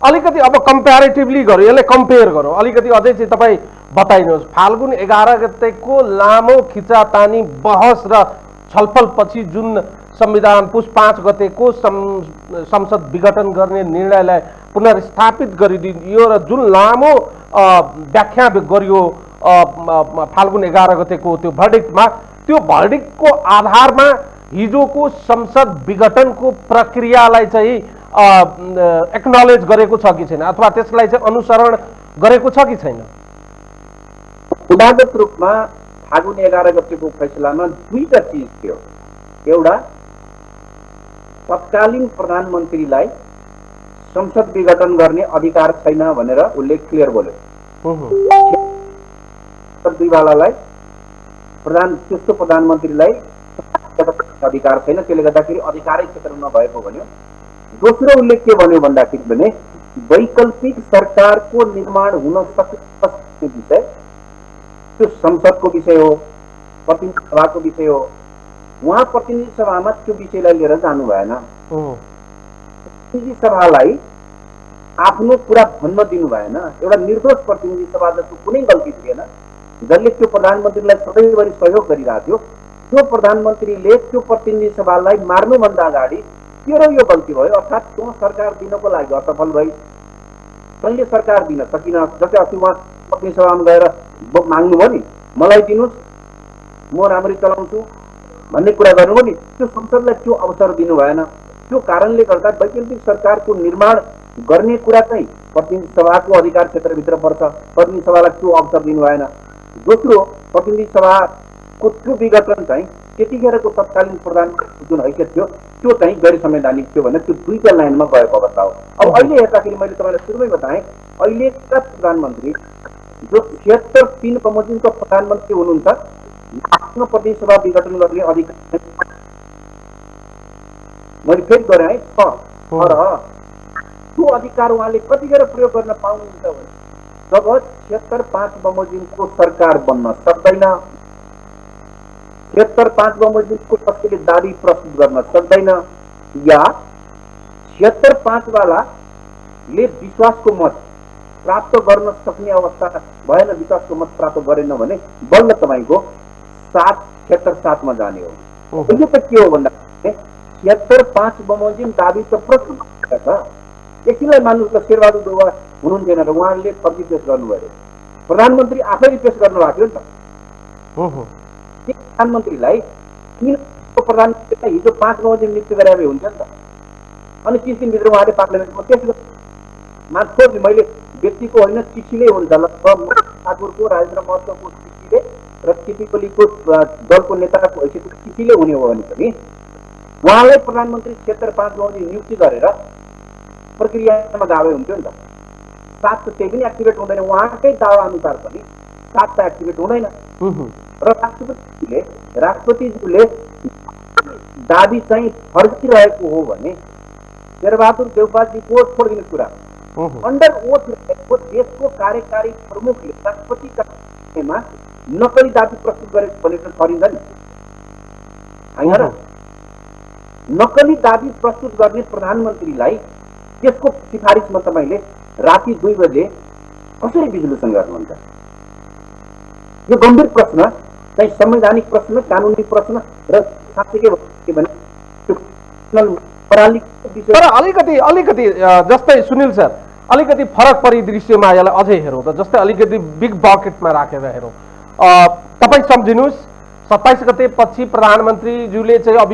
अलिकति अब कम्प्यारेटिभली गरौँ, यसलाई कम्पेयर गरौँ अलिकति अझै चाहिँ तपाईँ बताइनुहोस्। फाल्गुन 11 गतेको लामो खिचातानी बहस र छलफलपछि जुन संविधान पुस 5 गतेको संसद विघटन गर्ने निर्णयलाई पुनर्स्थापित गरिदियो र जुन लामो व्याख्या गरियो फाल्गुन 11 गतेको त्यो भर्डिक्टमा, त्यो भर्डिक्टको आधारमा हिजोको संसद विघटनको प्रक्रियालाई चाहिँ एक्नोलेज गरेको छ कि छैन, अथवा त्यसलाई चाहिँ अनुसरण गरेको छ कि छैन? उदाहरणगत रूपमा फागुन 11 गतेको फैसलामा दुईटा चीज थियो। एउटा तत्कालीन प्रधानमन्त्रीलाई संसद विघटन गर्ने अधिकार छैन भनेर उल्लेख क्लियर बोल्यो। दुईवालालाई त्यस्तो प्रधानमन्त्रीलाई अधिकार छैन, त्यसले गर्दाखेरि अधिकारै क्षेत्रमा नभएको भन्यो। दोस्रो उल्लेख के भन्यो भन्दाखेरि भने वैकल्पिक सरकारको निर्माण हुन सक्ने विषय त्यो संसदको विषय हो, प्रतिनिधि सभाको विषय हो। उहाँ प्रतिनिधि सभामा त्यो विषयलाई लिएर जानु भएन। प्रतिनिधि सभालाई आफ्नो कुरा भन्न दिनु भएन। एउटा निर्दोष प्रतिनिधि सभा जस्तो कुनै गल्ती थिएन, जसले त्यो प्रधानमन्त्रीलाई सधैँभरि सहयोग गरिरहेको थियो। त्यो प्रधानमन्त्रीले त्यो प्रतिनिधि सभालाई मार्नुभन्दा अगाडि तेरो यो गल्ती भयो, अर्थात् त्यो सरकार दिनको लागि असफल भई तैँले सरकार दिन सकिन। जस्तै अस्ति उहाँ प्रतिनिधि सभामा गएर माग्नुभयो नि, मलाई दिनुहोस् म राम्ररी चलाउँछु भन्ने कुरा गर्नुभयो नि, त्यो संसदलाई त्यो अवसर दिनु भएन। त्यो कारणले गर्दा वैकल्पिक सरकारको निर्माण गर्ने कुरा चाहिँ प्रतिनिधि सभाको अधिकार क्षेत्रभित्र पर्छ, प्रतिनिधि सभालाई त्यो अवसर दिनु भएन। दोस्रो, प्रतिनिधि सभाको त्यो विघटन चाहिँ त्यतिखेरको तत्कालीन प्रधानमन्त्रीको जुन हैसियत थियो त्यो चाहिँ गैर संवैधानिक थियो भने त्यो दुईटा लाइनमा गएको अवस्था हो। अब अहिले हेर्दाखेरि मैले तपाईँलाई सुरुमै बताएँ, अहिलेका प्रधानमन्त्री जो 76-3 बमोजिमको प्रधानमन्त्री हुनुहुन्छ, आफ्नो प्रतिनिधि सभा विघटन गर्ने अधिकार मैले फेरि गराएँ छ। तर त्यो अधिकार उहाँले कतिखेर प्रयोग गर्न पाउनुहुन्छ भने जब 76-5 बमोजिमको सरकार बन्न सक्दैन, 76-5 बमोजिमको कसैले दाबी प्रस्तुत गर्न सक्दैन, या 76-5 वालाले विश्वासको मत प्राप्त गर्न सक्ने अवस्था भएन, विश्वासको मत प्राप्त गरेन भने बल्ल तपाईँको 76-7 मा जाने हो। यो त के हो भन्दा 76-5 बमोजिम दाबी त प्रस्तुत छ। एकछिनलाई मान्नुहोस् न, शेरबहादुर देउवा हुनुहुन्थेन र उहाँले फर्की पेश गर्नुभयो, प्रधानमन्त्री आफैले पेश गर्नुभएको थियो नि त। प्रधानमन्त्रीलाई हिजो 5 बमोजिम नियुक्त गरे हुन्थ्यो नि त। अनि 30 दिनभित्र उहाँले पार्लियामेन्टमा पेश गर्नु मात्र मैले व्यक्तिको होइन चिठीले हुन्छ ल, ठाकुरको राजेन्द्र महतोको चिठीले र केपी ओलीको दलको नेताको हैसियतको चिठीले हुने हो भने पनि उहाँलाई प्रधानमन्त्री 76-5 बमोजिम नियुक्ति गरेर प्रक्रियामा जावे हुन्थ्यो नि त। 7 त्यही पनि एक्टिभेट हुँदैन, उहाँकै दावा अनुसार पनि 7 त एक्टिभेट हुँदैन। र राष्ट्रपतिज्यूले दाबी चाहिँ फर्किरहेको हो भने शेरबहादुर देउपाजीको छोडिदिने कुरा अन्डर ओथ रहेको देशको कार्यकारी प्रमुखले राष्ट्रपतिमा नक्कली दाबी प्रस्तुत गरेको भनेर ठहरिन्छ नि, होइन र? नक्कली दाबी प्रस्तुत गर्ने प्रधानमन्त्रीलाई त्यसको सिफारिसमा तपाईँले राति 2 बजे कसरी विजुलेसन गर्नुहुन्छ? यो गम्भीर प्रश्न चाहिँ संवैधानिक प्रश्न, कानुनी प्रश्न र साँच्चै के भने तर अलिकति जस्तै सुनिल सर, अलिकति फरक परिदृश्यमा यसलाई अझै हेरौँ त। जस्तै अलिकति बिग बकेटमा राखेर हेरौँ। तपाईँ सम्झिनुहोस् 27 गते पछि प्रधानमन्त्रीज्यूले चाहिँ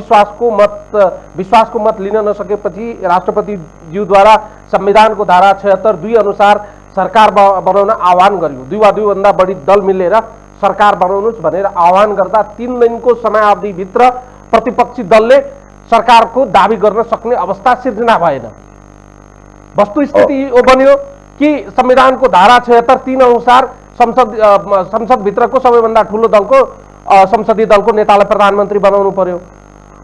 विश्वासको मत लिन नसकेपछि राष्ट्रपतिज्यूद्वारा संविधानको धारा 76(2) अनुसार सरकार बनाउन आह्वान गरियो। 2 वा 2 भन्दा बढी दल मिलेर सरकार बनाउनुहोस् भनेर आह्वान गर्दा 3 दिनको समयावधिभित्र प्रतिपक्षी दलले सरकारको दाबी गर्न सक्ने अवस्था सिर्जना भएन। वस्तुस्थिति यो बन्यो कि संविधानको धारा 76(3) अनुसार संसदभित्रको सबैभन्दा ठुलो दलको संसदीय दलको नेतालाई प्रधानमन्त्री बनाउनु पर्यो।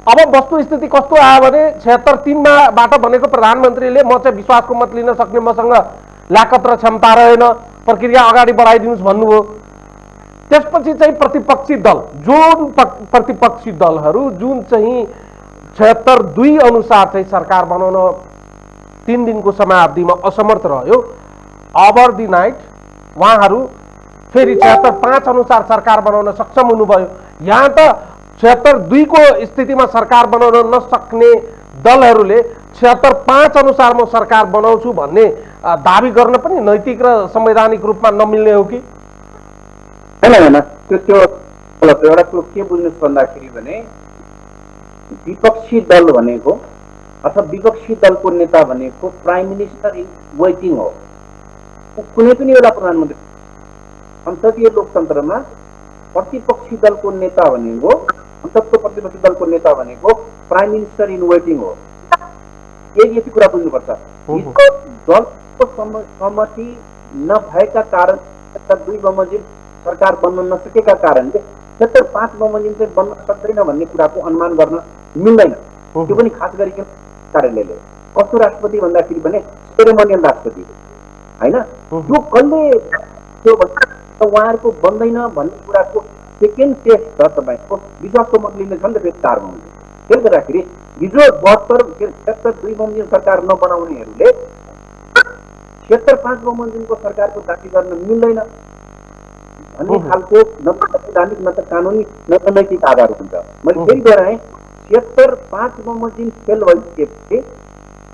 अब वस्तुस्थिति कस्तो आयो भने 76(3) भनेको प्रधानमन्त्रीले म चाहिँ विश्वासको मत लिन सक्ने मसँग लायकत र क्षमता रहेन, प्रक्रिया अगाडि बढाइदिनुहोस् भन्नुभयो। त्यसपछि चाहिँ प्रतिपक्षी दल प्रतिपक्षी दलहरू जुन चाहिँ 76(2) अनुसार चाहिँ सरकार बनाउन 3 दिनको समयावधिमा असमर्थ रह्यो, ओभर द नाइट उहाँहरू फेरि 76(5) अनुसार सरकार बनाउन सक्षम हुनुभयो। यहाँ त 76(2) को स्थितिमा सरकार बनाउन नसक्ने दलहरूले 76(5) अनुसार म सरकार बनाउँछु भन्ने दाबी गर्न पनि नैतिक र संवैधानिक रूपमा नमिल्ने हो कि होइन? त्यो एउटा कुरो के बुझ्नुहोस् भन्दाखेरि भने विपक्षी दल भनेको अथवा विपक्षी दलको नेता भनेको प्राइम मिनिस्टर इन वेटिङ हो। कुनै पनि एउटा प्रधानमन्त्री संसदीय लोकतन्त्रमा प्रतिपक्षी दलको नेता भनेको संसदको प्रतिपक्षी दलको नेता भनेको प्राइम मिनिस्टर इन वेटिङ हो। यति कुरा बुझ्नुपर्छ। दलको सहमति नभएका कारण 2 बमोजिम सरकार बन्न नसकेका कारणले 75 बमोजिम चाहिँ बन्न सक्दैन भन्ने कुराको अनुमान गर्न मिल्दैन। त्यो पनि खास गरी कार्यालयले कस्तो राष्ट्रपति भन्दाखेरि भने सेरेमोनियल राष्ट्रपति होइन। त्यो कहिले त्यो उहाँहरूको बन्दैन भन्ने कुराको सेकेन्ड टेस्ट छ तपाईँको विश्वासको मत लिने छ नि त फेरि 4 बमोजिम। त्यसले गर्दाखेरि हिजो 72 बमोजिम सरकार नबनाउनेहरूले 75 बमोजिमको सरकारको दाबी गर्न मिल्दैन भन्ने खालको न त संवैधानिक न त कानुनी न त नैतिक आधार हुन्छ। मैले फेरि दोहोऱ्याएँ 75 बमोजिम फेल भइसकेपछि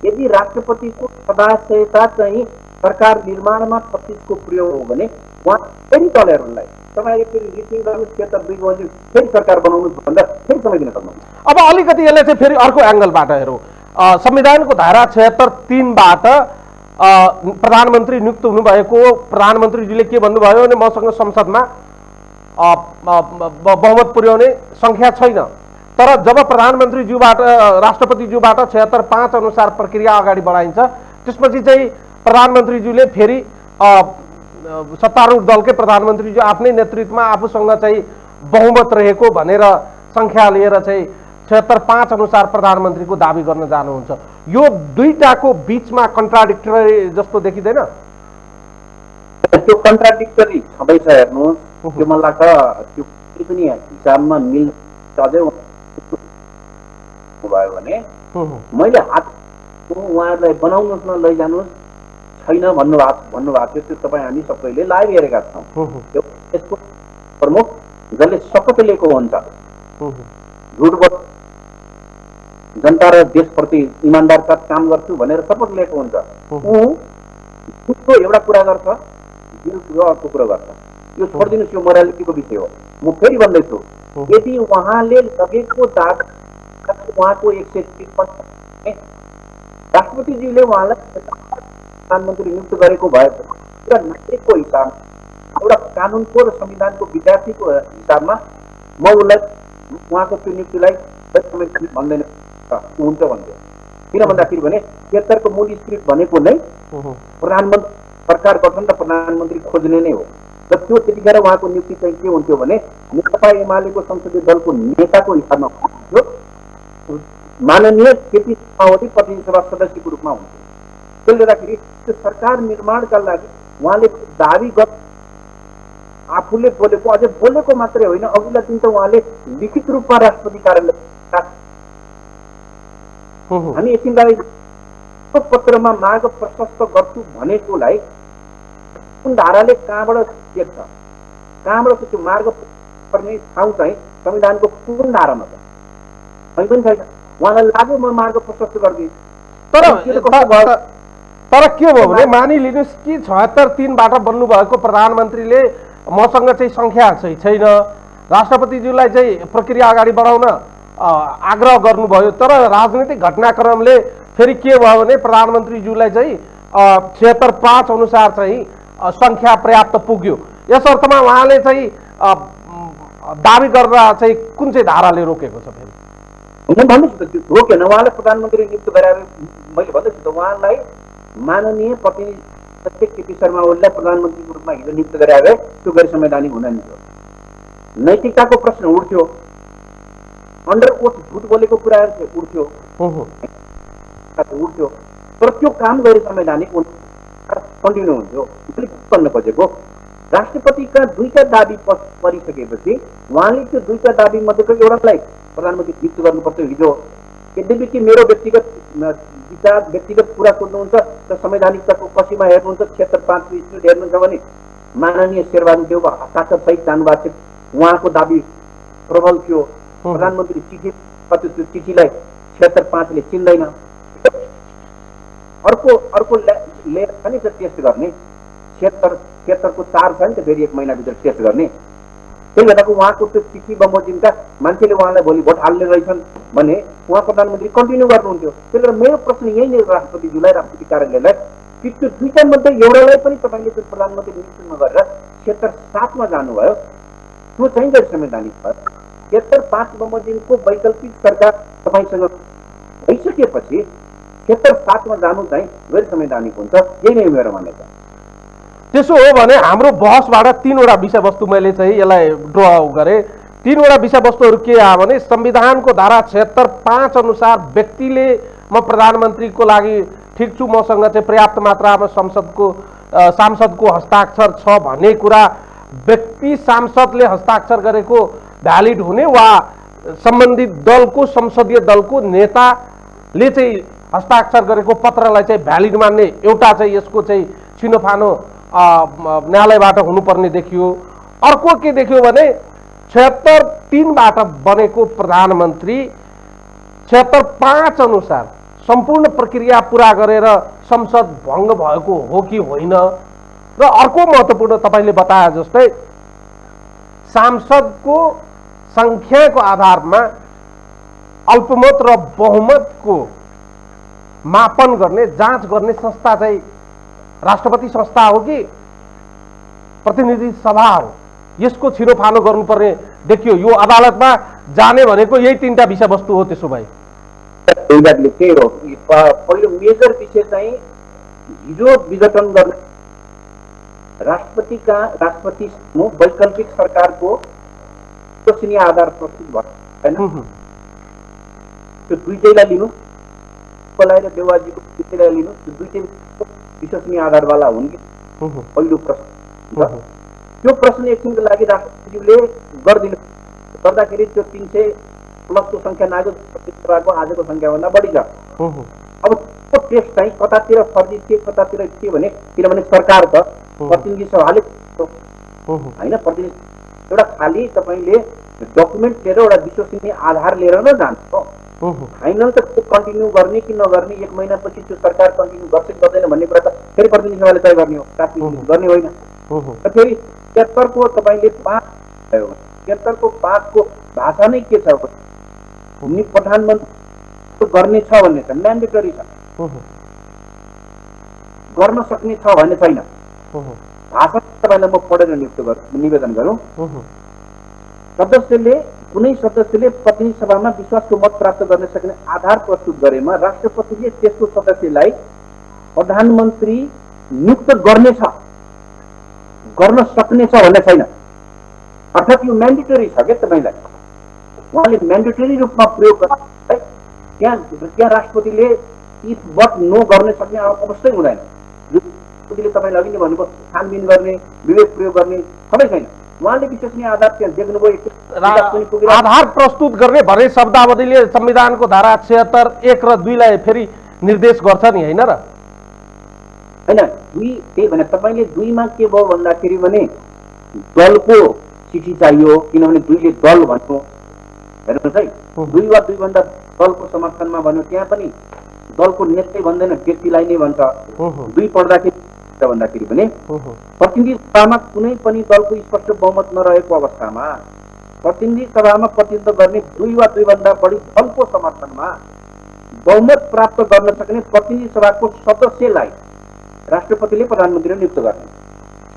यदि राष्ट्रपतिको सदस्यता चाहिँ सरकार निर्माणमा 25 को प्रयोग हो भने उहाँ फेरि दलहरूलाई तपाईँले फेरि रिपिङ गर्नुहोस् 76 बमोजिम फेरि सरकार बनाउनुहोस् भन्दा फेरि समय दिन सक्नुहुन्छ। अब अलिकति यसलाई चाहिँ फेरि अर्को एङ्गलबाट हेरौँ। संविधानको धारा 76(3)बाट प्रधानमन्त्री नियुक्त हुनुभएको प्रधानमन्त्रीजीले के भन्नुभयो भने मसँग संसदमा बहुमत पुर्याउने सङ्ख्या छैन। तर जब प्रधानमन्त्रीज्यूबाट राष्ट्रपतिज्यूबाट 76(5) अनुसार प्रक्रिया अगाडि बढाइन्छ त्यसपछि चाहिँ प्रधानमन्त्रीज्यूले फेरि सत्तारूढ दलकै प्रधानमन्त्रीज्यू आफ्नै नेतृत्वमा आफूसँग चाहिँ बहुमत रहेको भनेर सङ्ख्या लिएर चाहिँ 76(5) अनुसार प्रधानमन्त्रीको दाबी गर्न जानुहुन्छ। यो दुईटाको बीचमा कन्ट्राडिक्टरी जस्तो देखिँदैन? त्यो कन्ट्राडिक्टरी छँदैछ हेर्नुहोस्। त्यो मलाई लाग्छ त्यो पनि हिसाबमा मिल्छ। अझै भयो भने मैले हात उहाँहरूलाई बनाउनुहोस् न लैजानुहोस् छैन भन्नुभएको थियो। त्यो तपाईँ हामी सबैले लाइभ हेरेका छौँ। यसको प्रमुख जसले शपथ लिएको हुन्छ झुट जनता र देशप्रति इमान्दार साथ काम गर्छु भनेर शपथ लिएको हुन्छ। झुटको एउटा कुरा गर्छ, दिलको अर्को कुरा गर्छ। यो छोडिदिनुहोस्, यो मोरालिटीको विषय हो। म फेरि भन्दैछु, यदि उहाँले लगेको दाबी उहाँको 153 राष्ट्रपतिज्यूले उहाँलाई प्रधानमन्त्री नियुक्त गरेको भएको एउटा नागरिकको हिसाबमा एउटा कानुनको र संविधानको विद्यार्थीको हिसाबमा म उहाँको त्यो नियुक्तिलाई भन्दैन हुन्छ भन्थ्यो। किन भन्दाखेरि भने 76 को मूल स्क्रिप्ट भनेको नै सरकार गठन र प्रधानमन्त्री खोज्ने नै हो र त्यो त्यतिखेर उहाँको नियुक्ति चाहिँ के हुन्थ्यो भने नेकपा एमालेको संसदीय दलको नेताको हिसाबमा हुन्थ्यो, माननीय केपी शर्मा ओली प्रतिनिधि सभा सदस्यको रूपमा हुन्थ्यो। त्यसले गर्दाखेरि त्यो सरकार निर्माणका लागि उहाँले दाबी आफूले बोलेको, अझै बोलेको मात्रै होइन, अघिल्ला दिन त उहाँले लिखित रूपमा राष्ट्रपति कार्यालय हामी एकछिनलाई पत्रमा मार्ग प्रशस्त गर्छु भनेकोलाई कुन धाराले कहाँबाट देख्छ, कहाँबाट त्यो मार्ग पर्ने ठाउँ चाहिँ संविधानको कुन धारामा छ, कहीँ पनि छैन। उहाँलाई लाग्यो म मार्ग प्रशस्त गरिदिन्छु, तर के भयो भने मानिलिनुहोस् कि 76-3बाट बन्नुभएको प्रधानमन्त्रीले मसँग चाहिँ सङ्ख्या चाहिँ छैन, राष्ट्रपतिज्यूलाई चाहिँ प्रक्रिया अगाडि बढाउन आग्रह गर्नुभयो, तर राजनीतिक घटनाक्रमले फेरि के भयो भने प्रधानमन्त्रीज्यूलाई चाहिँ 76-5 अनुसार चाहिँ सङ्ख्या पर्याप्त पुग्यो। यस अर्थमा उहाँले चाहिँ दाबी गरेर चाहिँ कुन चाहिँ धाराले रोकेको छ फेरि? म भन्दैछु त त्यो रोकेन, उहाँलाई प्रधानमन्त्री नियुक्त गराए। मैले भन्दैछु त उहाँलाई माननीय प्रतिनिधि केपी शर्मा ओलीलाई प्रधानमन्त्रीको रूपमा हिजो नियुक्त गराए त्यो गैर संवैधानिक हुन नि थियो। नैतिकताको प्रश्न उठ्थ्यो, अन्डर ओथ झुट बोलेको कुराहरू उठ्थ्यो, तर त्यो काम गैर संवैधानिक कन्टिन्यू हुन्थ्यो। भन्न खोजेको राष्ट्रपतिका दुईटा दाबी परिसकेपछि उहाँले त्यो दुईटा दाबी मध्येको एउटालाई प्रधानमन्त्री नियुक्त गर्नुपर्छ हिजो। यद्यपि कि मेरो व्यक्तिगत विचार, व्यक्तिगत कुरा सोध्नुहुन्छ र संवैधानिकताको कसीमा हेर्नुहुन्छ, 76-5 स्थिति हेर्नुहुन्छ भने माननीय शेरबहादुर देउवा हस्ताक्षर सहित जानुभएको थियो, उहाँको दाबी प्रबल थियो। प्रधानमन्त्री चिठी कति त्यो चिठीलाई 76-5ले चिन्दैन। अर्को लेयर छ नि त टेस्ट गर्ने, 76-को 4 छ नि त, फेरि 1 महिनाभित्र टेस्ट गर्ने। त्यही भएर उहाँको त्यो चिठी बमोजिमका मान्छेले उहाँलाई भोलि भोट हाल्ने रहेछन् भने उहाँ प्रधानमन्त्री कन्टिन्यू गर्नुहुन्थ्यो। त्यही भएर मेरो प्रश्न यही नै राष्ट्रपतिज्यूलाई, राष्ट्रपति कार्यालयलाई कि त्यो दुईटा मध्ये एउटालाई पनि तपाईँले त्यो प्रधानमन्त्री नियुक्त नगरेर 76-7मा जानुभयो, त्यो चाहिँ गैर संवैधानिक भयो। 76-5 बमोजिमको वैकल्पिक सरकार तपाईँसँग भइसकेपछि 76-7मा जानु चाहिँ गैर संवैधानिक हुन्छ, यही नै मेरो मान्यता। त्यसो हो भने हाम्रो बहसबाट 3वटा विषयवस्तु मैले चाहिँ यसलाई ड्र गरेँ। 3वटा विषयवस्तुहरू के आयो भने संविधानको धारा 76-5 अनुसार व्यक्तिले म प्रधानमन्त्रीको लागि ठिक छु, मसँग चाहिँ पर्याप्त मात्रामा सांसदको हस्ताक्षर छ भन्ने कुरा व्यक्ति सांसदले हस्ताक्षर गरेको भ्यालिड हुने वा सम्बन्धित दलको संसदीय दलको नेताले चाहिँ हस्ताक्षर गरेको पत्रलाई चाहिँ भ्यालिड मान्ने एउटा चाहिँ यसको चाहिँ छिनोफानो न्यायालयबाट हुनुपर्ने देखियो। अर्को के देखियो भने 76-3बाट बनेको प्रधानमन्त्री 76-5 अनुसार सम्पूर्ण प्रक्रिया पूरा गरेर संसद भङ्ग भएको हो कि होइन। र अर्को महत्त्वपूर्ण तपाईँले बताए जस्तै सांसदको सङ्ख्याको आधारमा अल्पमत र बहुमतको मापन गर्ने, जाँच गर्ने संस्था चाहिँ राष्ट्रपति संस्था हो कि प्रतिनिधि सभा हो, यसको छिरोफानो गर्नुपर्ने देखियो। यो अदालतमा जाने भनेको यही 3टा विषयवस्तु हो। त्यसो भए पहिलो मेजर विषय चाहिँ हिजो विघटन गर्ने राष्ट्रपति वैकल्पिक सरकारको विश्वसनीय आधार प्रस्तुत भयो होइन। त्यो दुईटैलाई लिनु, पलाएर देवाजीको दुईटैलाई लिनु, त्यो दुईटै विश्वसनीय आधारवाला हुन् कि पहिलो प्रश्न। त्यो प्रश्न एकछिनको लागि राष्ट्रपतिज्यूले गरिदिनु गर्दाखेरि त्यो 300+ संख्या नागरिकको आजको संख्याभन्दा बढी छ। अब त्यो टेस्ट चाहिँ कतातिर फर्जी के कतातिर के भने, किनभने सरकार त प्रतिनिधि सभाले होइन, प्रतिनिधि एउटा खाली तपाईँले डकुमेन्ट लिएर एउटा विश्वसनीय आधार लिएर न जान्छ। फाइनल त त्यो कन्टिन्यू गर्ने कि नगर्ने, 1 महिनापछि त्यो सरकार कन्टिन्यू गर्छ कि गर्दैन भन्ने कुरा त फेरि प्रतिनिधि सभाले तय गर्ने हो, राष्ट्रपतिले गर्ने होइन। र फेरि 76को तपाईँले 5 भयो, 76को 5को भाषा नै के छ, प्रधानमन्त्री गर्ने छ भन्ने छ, म्यान्डेटरी छ, गर्न सक्ने छ भन्ने छैन। भाषा तपाईँलाई म पढेर निवेदन गरौँ। कुनै सदस्यले प्रतिनिधि सभामा विश्वासको मत प्राप्त गर्न सक्ने आधार प्रस्तुत गरेमा राष्ट्रपतिले त्यसको सदस्यलाई प्रधानमन्त्री नियुक्त गर्नेछ, गर्न सक्नेछ भन्ने छैन। अर्थात् यो म्यान्डेटरी छ क्या तपाईँलाई, उहाँले म्यान्डेटरी रूपमा प्रयोग गर्नु, त्यहाँ राष्ट्रपतिले इफ बट नो गर्न सक्ने अवस्थै हुँदैन। राष्ट्रपतिले तपाईँले अघि नै भन्नुभयो छानबिन गर्ने, विवेक प्रयोग गर्ने सबै छैन। उहाँले विश्वसनीय आधार त्यहाँ देख्नुभयो, आधार प्रस्तुत गर्ने भन्ने शब्दावलीले संविधानको धारा 76, 1 र 2 लाई फेरि निर्देश गर्छ नि, होइन र? होइन, 2 त्यही भने तपाईँले 2 मा के भयो भन्दाखेरि भने दलको चिठी चाहियो, किनभने 2 ले दल भन्नु, हेर्नुहोस् है, 2 वा 2 भन्दा दलको समर्थनमा भन्यो, त्यहाँ पनि दलको नेतै भन्दैन, व्यक्तिलाई नै भन्छ। 2 पढ्दाखेरि भन्दाखेरि पनि प्रतिनिधि सभामा कुनै पनि दलको स्पष्ट बहुमत नरहेको अवस्थामा प्रतिनिधि सभामा प्रतिनिधित्व गर्ने 2 वा 2 भन्दा बढी दलको समर्थनमा बहुमत प्राप्त गर्न सक्ने प्रतिनिधि सभाको सदस्यलाई राष्ट्रपतिले प्रधानमन्त्रीले नियुक्त गर्ने।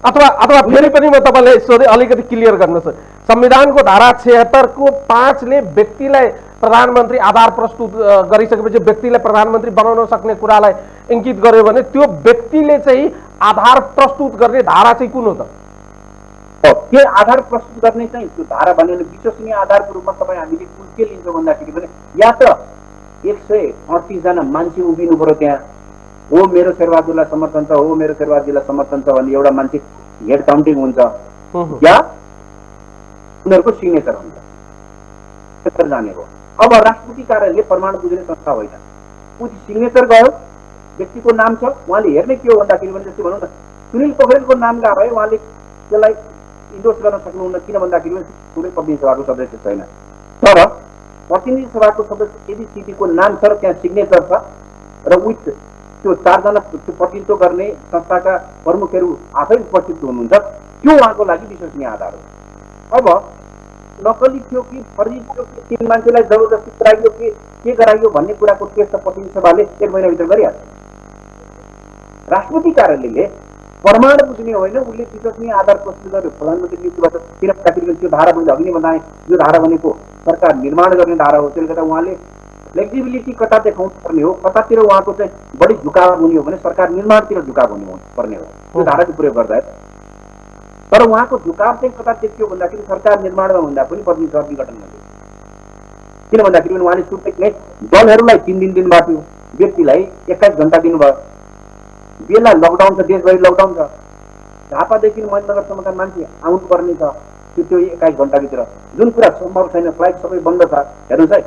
अथवा फेरि पनि म तपाईँलाई सोधेँ, अलिकति क्लियर गर्नुहोस्। संविधानको धारा 76 को 5 ले व्यक्तिलाई प्रधानमन्त्री आधार प्रस्तुत गरिसकेपछि व्यक्तिलाई प्रधानमन्त्री बनाउन सक्ने कुरालाई इङ्गित गर्यो भने त्यो व्यक्तिले चाहिँ आधार प्रस्तुत गर्ने धारा चाहिँ कुन हो त? त्यो आधार प्रस्तुत गर्ने चाहिँ त्यो धारा भनेको विश्वसनीय आधारको रूपमा तपाईँ हामीले कुन के लिन्छौँ भन्दाखेरि पनि या त 138 जना मान्छे उभिनु पर्यो त्यहाँ, हो मेरो शेरबहादुरलाई समर्थन छ, हो मेरो शेरबहादुरलाई समर्थन छ भन्ने एउटा मान्छे हेड काउन्टिङ हुन्छ, या उनीहरूको सिग्नेचर हुन्छ जाने हो। अब राष्ट्रपति कार्यालयले प्रमाण बुझ्ने संस्था होइन, उति सिग्नेचर गयो, व्यक्तिको नाम छ, उहाँले हेर्ने के हो भन्दाखेरि भने जस्तै भनौँ न सुनिल पोखरेलको नाम गएको भए उहाँले त्यसलाई इन्डोर्स गर्न सक्नुहुन्न, किन भन्दाखेरि कुनै प्रतिनिधि सभाको सदस्य छैन। तर प्रतिनिधि सभाको सदस्य यदि सिपीको नाम छ र त्यहाँ सिग्नेचर छ र विथ त्यो 4 जना प्रतिनिधित्व गर्ने संस्थाका प्रमुखहरू आफै उपस्थित हुनुहुन्छ, त्यो उहाँको लागि विश्वसनीय आधार हो। अब नक्कली थियो कि फर्जी थियो कि 3 मान्छेलाई जबरजस्ती गराइयो कि के गराइयो भन्ने कुराको टेस्ट प्रतिनिधि सभाले 1 महिनाभित्र गरिहाल्छ। राष्ट्रपति कार्यालयले प्रमाण बुझ्ने होइन, उसले विश्वसनीय आधार प्रस्तुत गर्यो, प्रधानमन्त्री नियुक्ति गर्छ। किन भन्दाखेरि त्यो धारा मैले अघि नै बताएँ, यो धारा भनेको सरकार निर्माण गर्ने धारा हो। त्यसले गर्दा उहाँले फ्लेक्सिबिलिटी कता देखाउनु पर्ने हो, कतातिर उहाँको चाहिँ बढी झुकाव हुने हो भने सरकार निर्माणतिर झुकाव हुनु पर्ने हो त्यो धाराको प्रयोग गर्दा। तर उहाँको झुकाव चाहिँ कता देखियो भन्दाखेरि सरकार निर्माणमा भन्दा पनि प्रतिनिधि सभा विघटनमा थियो। किन भन्दाखेरि उहाँले सुरुमै दलहरूलाई 3 दिन दिनुभएको थियो, व्यक्तिलाई 21 घण्टा दिनुभयो। बेला लकडाउन छ, देशभरि लकडाउन छ, झापादेखि महेन्द्रनगरसम्मका मान्छे आउनुपर्ने छ त्यो 21 घण्टाभित्र, जुन कुरा सम्भव छैन, फ्लाइट सबै बन्द छ। हेर्नुहोस् है,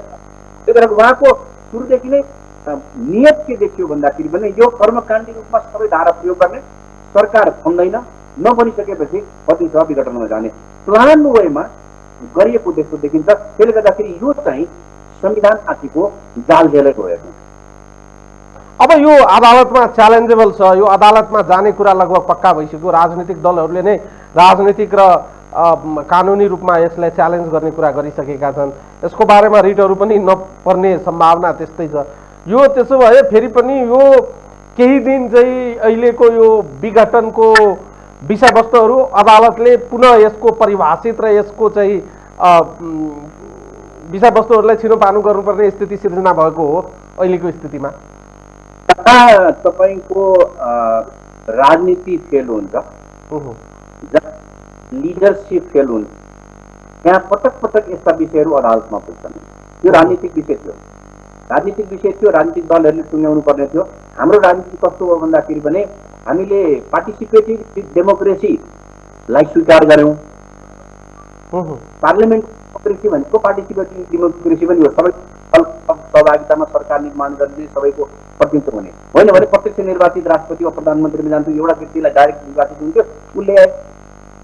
त्यही भएर उहाँको सुरुदेखि नै नियत के देखियो भन्दाखेरि पनि यो कर्मकाण्डी रूपमा सबै धारा प्रयोग गर्ने, सरकार बन्दैन, नबनिसकेपछि प्रतिनिधि सभा विघटनमा जाने प्लान वेमा गरिएको देशको देखिन्छ। त्यसले गर्दाखेरि यो चाहिँ संविधान आदिको जाल झेलै गएको। अब यो अदालतमा च्यालेन्जेबल छ, यो अदालतमा जाने कुरा लगभग पक्का भइसक्यो। राजनीतिक दलहरूले नै राजनीतिक र कानुनी रूपमा यसलाई च्यालेन्ज गर्ने कुरा गरिसकेका छन्। यसको बारेमा रिटहरू पनि नपर्ने सम्भावना त्यस्तै छ। यो त्यसो भए फेरि पनि यो केही दिन चाहिँ अहिलेको यो विघटनको विषयवस्तुहरू अदालतले पुनः यसको परिभाषित र यसको चाहिँ विषयवस्तुहरूलाई छिनोपानो गर्नुपर्ने स्थिति सिर्जना भएको हो अहिलेको स्थितिमा। तपाईँको राजनीति फेल हुन्छ, लिडरसिप फेल हुन्छ, यहाँ पटक पटक यस्ता विषयहरू अदालतमा पुग्छन्। त्यो राजनीतिक विषय थियो, राजनीतिक दलहरूले टुङ्ग्याउनु पर्ने थियो। हाम्रो राजनीति कस्तो हो भन्दाखेरि भने हामीले पार्टिसिपेटिभ डेमोक्रेसीलाई स्वीकार गर्यौँ। पार्लियामेन्ट डेमोक्रेसी भनेको पार्टिसिपेटिभ डेमोक्रेसी पनि हो, सबै सहभागितामा सरकार निर्माण गर्ने, सबैको प्रतिनिधित्व हुने होइन भने प्रत्यक्ष निर्वाचित राष्ट्रपति वा प्रधानमन्त्रीमा जान्थ्यो। एउटा व्यक्तिलाई डाइरेक्ट निर्वाचित हुन्थ्यो, उसले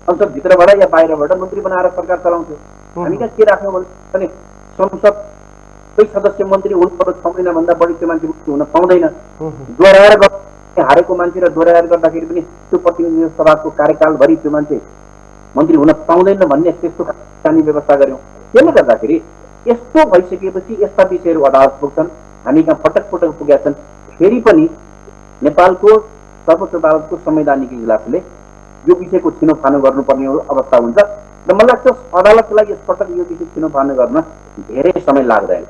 संसदभित्रबाट या बाहिरबाट मन्त्री बनाएर सरकार चलाउँथ्यो। हामी कहाँ के राख्यौँ भने संसदकै सदस्य मन्त्री हुनु पर्यो, 6 महिनाभन्दा बढी त्यो मान्छे हुन पाउँदैन। दोहोऱ्याएर हारेको मान्छे र दोहोऱ्याएर गर्दाखेरि पनि त्यो प्रतिनिधि सभाको कार्यकालभरि त्यो मान्छे मन्त्री हुन पाउँदैन भन्ने त्यस्तो कानुनी व्यवस्था गर्यौँ। त्यसले गर्दाखेरि यस्तो भइसकेपछि यस्ता विषयहरू अदालत पुग्छन्। हामी कहाँ पटक पटक पुगेका छन्। फेरि पनि नेपालको सर्वोच्च अदालतको संवैधानिक इजलासले यो विषयको छिनोफानो गर्नुपर्ने अवस्था हुन्छ र मलाई लाग्छ अदालतलाई यसपटक यो विषय छिनोफानो गर्न धेरै समय लाग्दैन।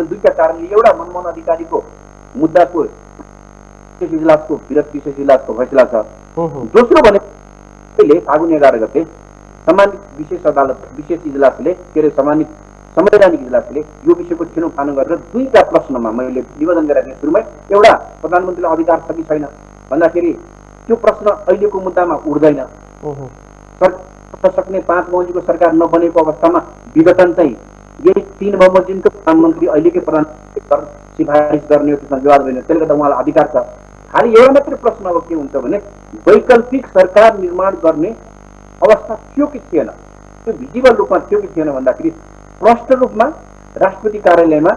दुईटा कारणले, एउटा मनमोहन अधिकारीको मुद्दाको विशेष इजलासको विगत विशेष इजलासको फैसला छ। दोस्रो भने फागुन 11 गते सम्मानित विशेष अदालत विशेष इजलासले के अरे सम्मानित संवैधानिक इजलासले यो विषयको छानबिन गरेर दुईटा प्रश्नमा मैले निवेदन गरेको सुरुमै एउटा प्रधानमन्त्रीले अधिकार छ कि छैन भन्दाखेरि त्यो प्रश्न अहिलेको मुद्दामा उठ्दैन। सरकार सक्ने 5 बमोजिमको सरकार नबनेको अवस्थामा विघटन चाहिँ यही 3 बमोजिमको प्रधानमन्त्री अहिलेकै प्रधानमन्त्री सिफारिस गर्ने हो, त्यसमा विवाद होइन। त्यसले गर्दा उहाँलाई अधिकार छ। खालि एउटा मात्रै प्रश्न अब के हुन्छ भने वैकल्पिक सरकार निर्माण गर्ने अवस्था थियो कि थिएन, त्यो भिजिबल रूपमा थियो कि थिएन भन्दाखेरि प्रष्ट रूपमा राष्ट्रपति कार्यालयमा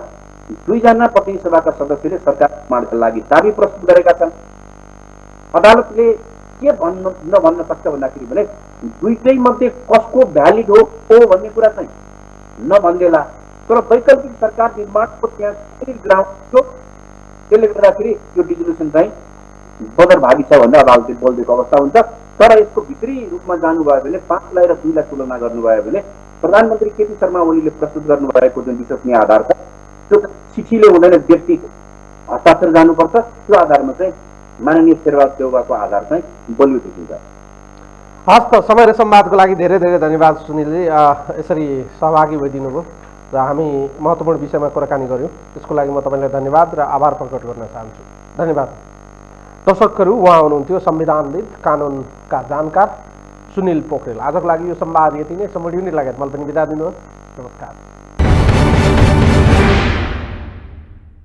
2 जना प्रतिनिधि सभाका सदस्यले सरकार निर्माणका लागि दाबी प्रस्तुत गरेका छन्। अदालतले के भन्न सक्छ भन्दाखेरि भने दुईटै मध्ये कसको भ्यालिड हो भन्ने कुरा चाहिँ नभन्देला, तर वैकल्पिक सरकार निर्माणको त्यहाँ ग्राउन्ड थियो। त्यसले गर्दाखेरि यो डिजोल्युसन चाहिँ बदरभागी छ भनेर अदालतले बोलिदिएको अवस्था हुन्छ। तर यसको भित्री रूपमा जानुभयो भने 5 लाई र 2 लाई तुलना गर्नुभयो भने प्रधानमन्त्री केपी शर्मा ओलीले प्रस्तुत गर्नुभएको जुन विश्वसनीय आधार छ त्यो चिठीले हुँदैन, व्यक्ति हस्ताक्षर जानुपर्छ। त्यो आधारमा चाहिँ माननीय शेरबहादुर देउवाको आधार चाहिँ बलियो देखिन्छ। हस् त, समय र संवादको लागि धेरै धेरै धन्यवाद सुनिलले। यसरी सहभागी भइदिनु भयो र हामी महत्त्वपूर्ण विषयमा कुराकानी गऱ्यौँ, त्यसको लागि म तपाईँलाई धन्यवाद र आभार प्रकट गर्न चाहन्छु। धन्यवाद। दर्शकहरू, उहाँ हुनुहुन्थ्यो संविधानविद कानुनका जानकार सुनिल पोखरेल। आजको लागि यो संवाद यति नै। सम्पूर्ण युनिट लगायत मैले पनि बिदा दिनुहोस्। नमस्कार।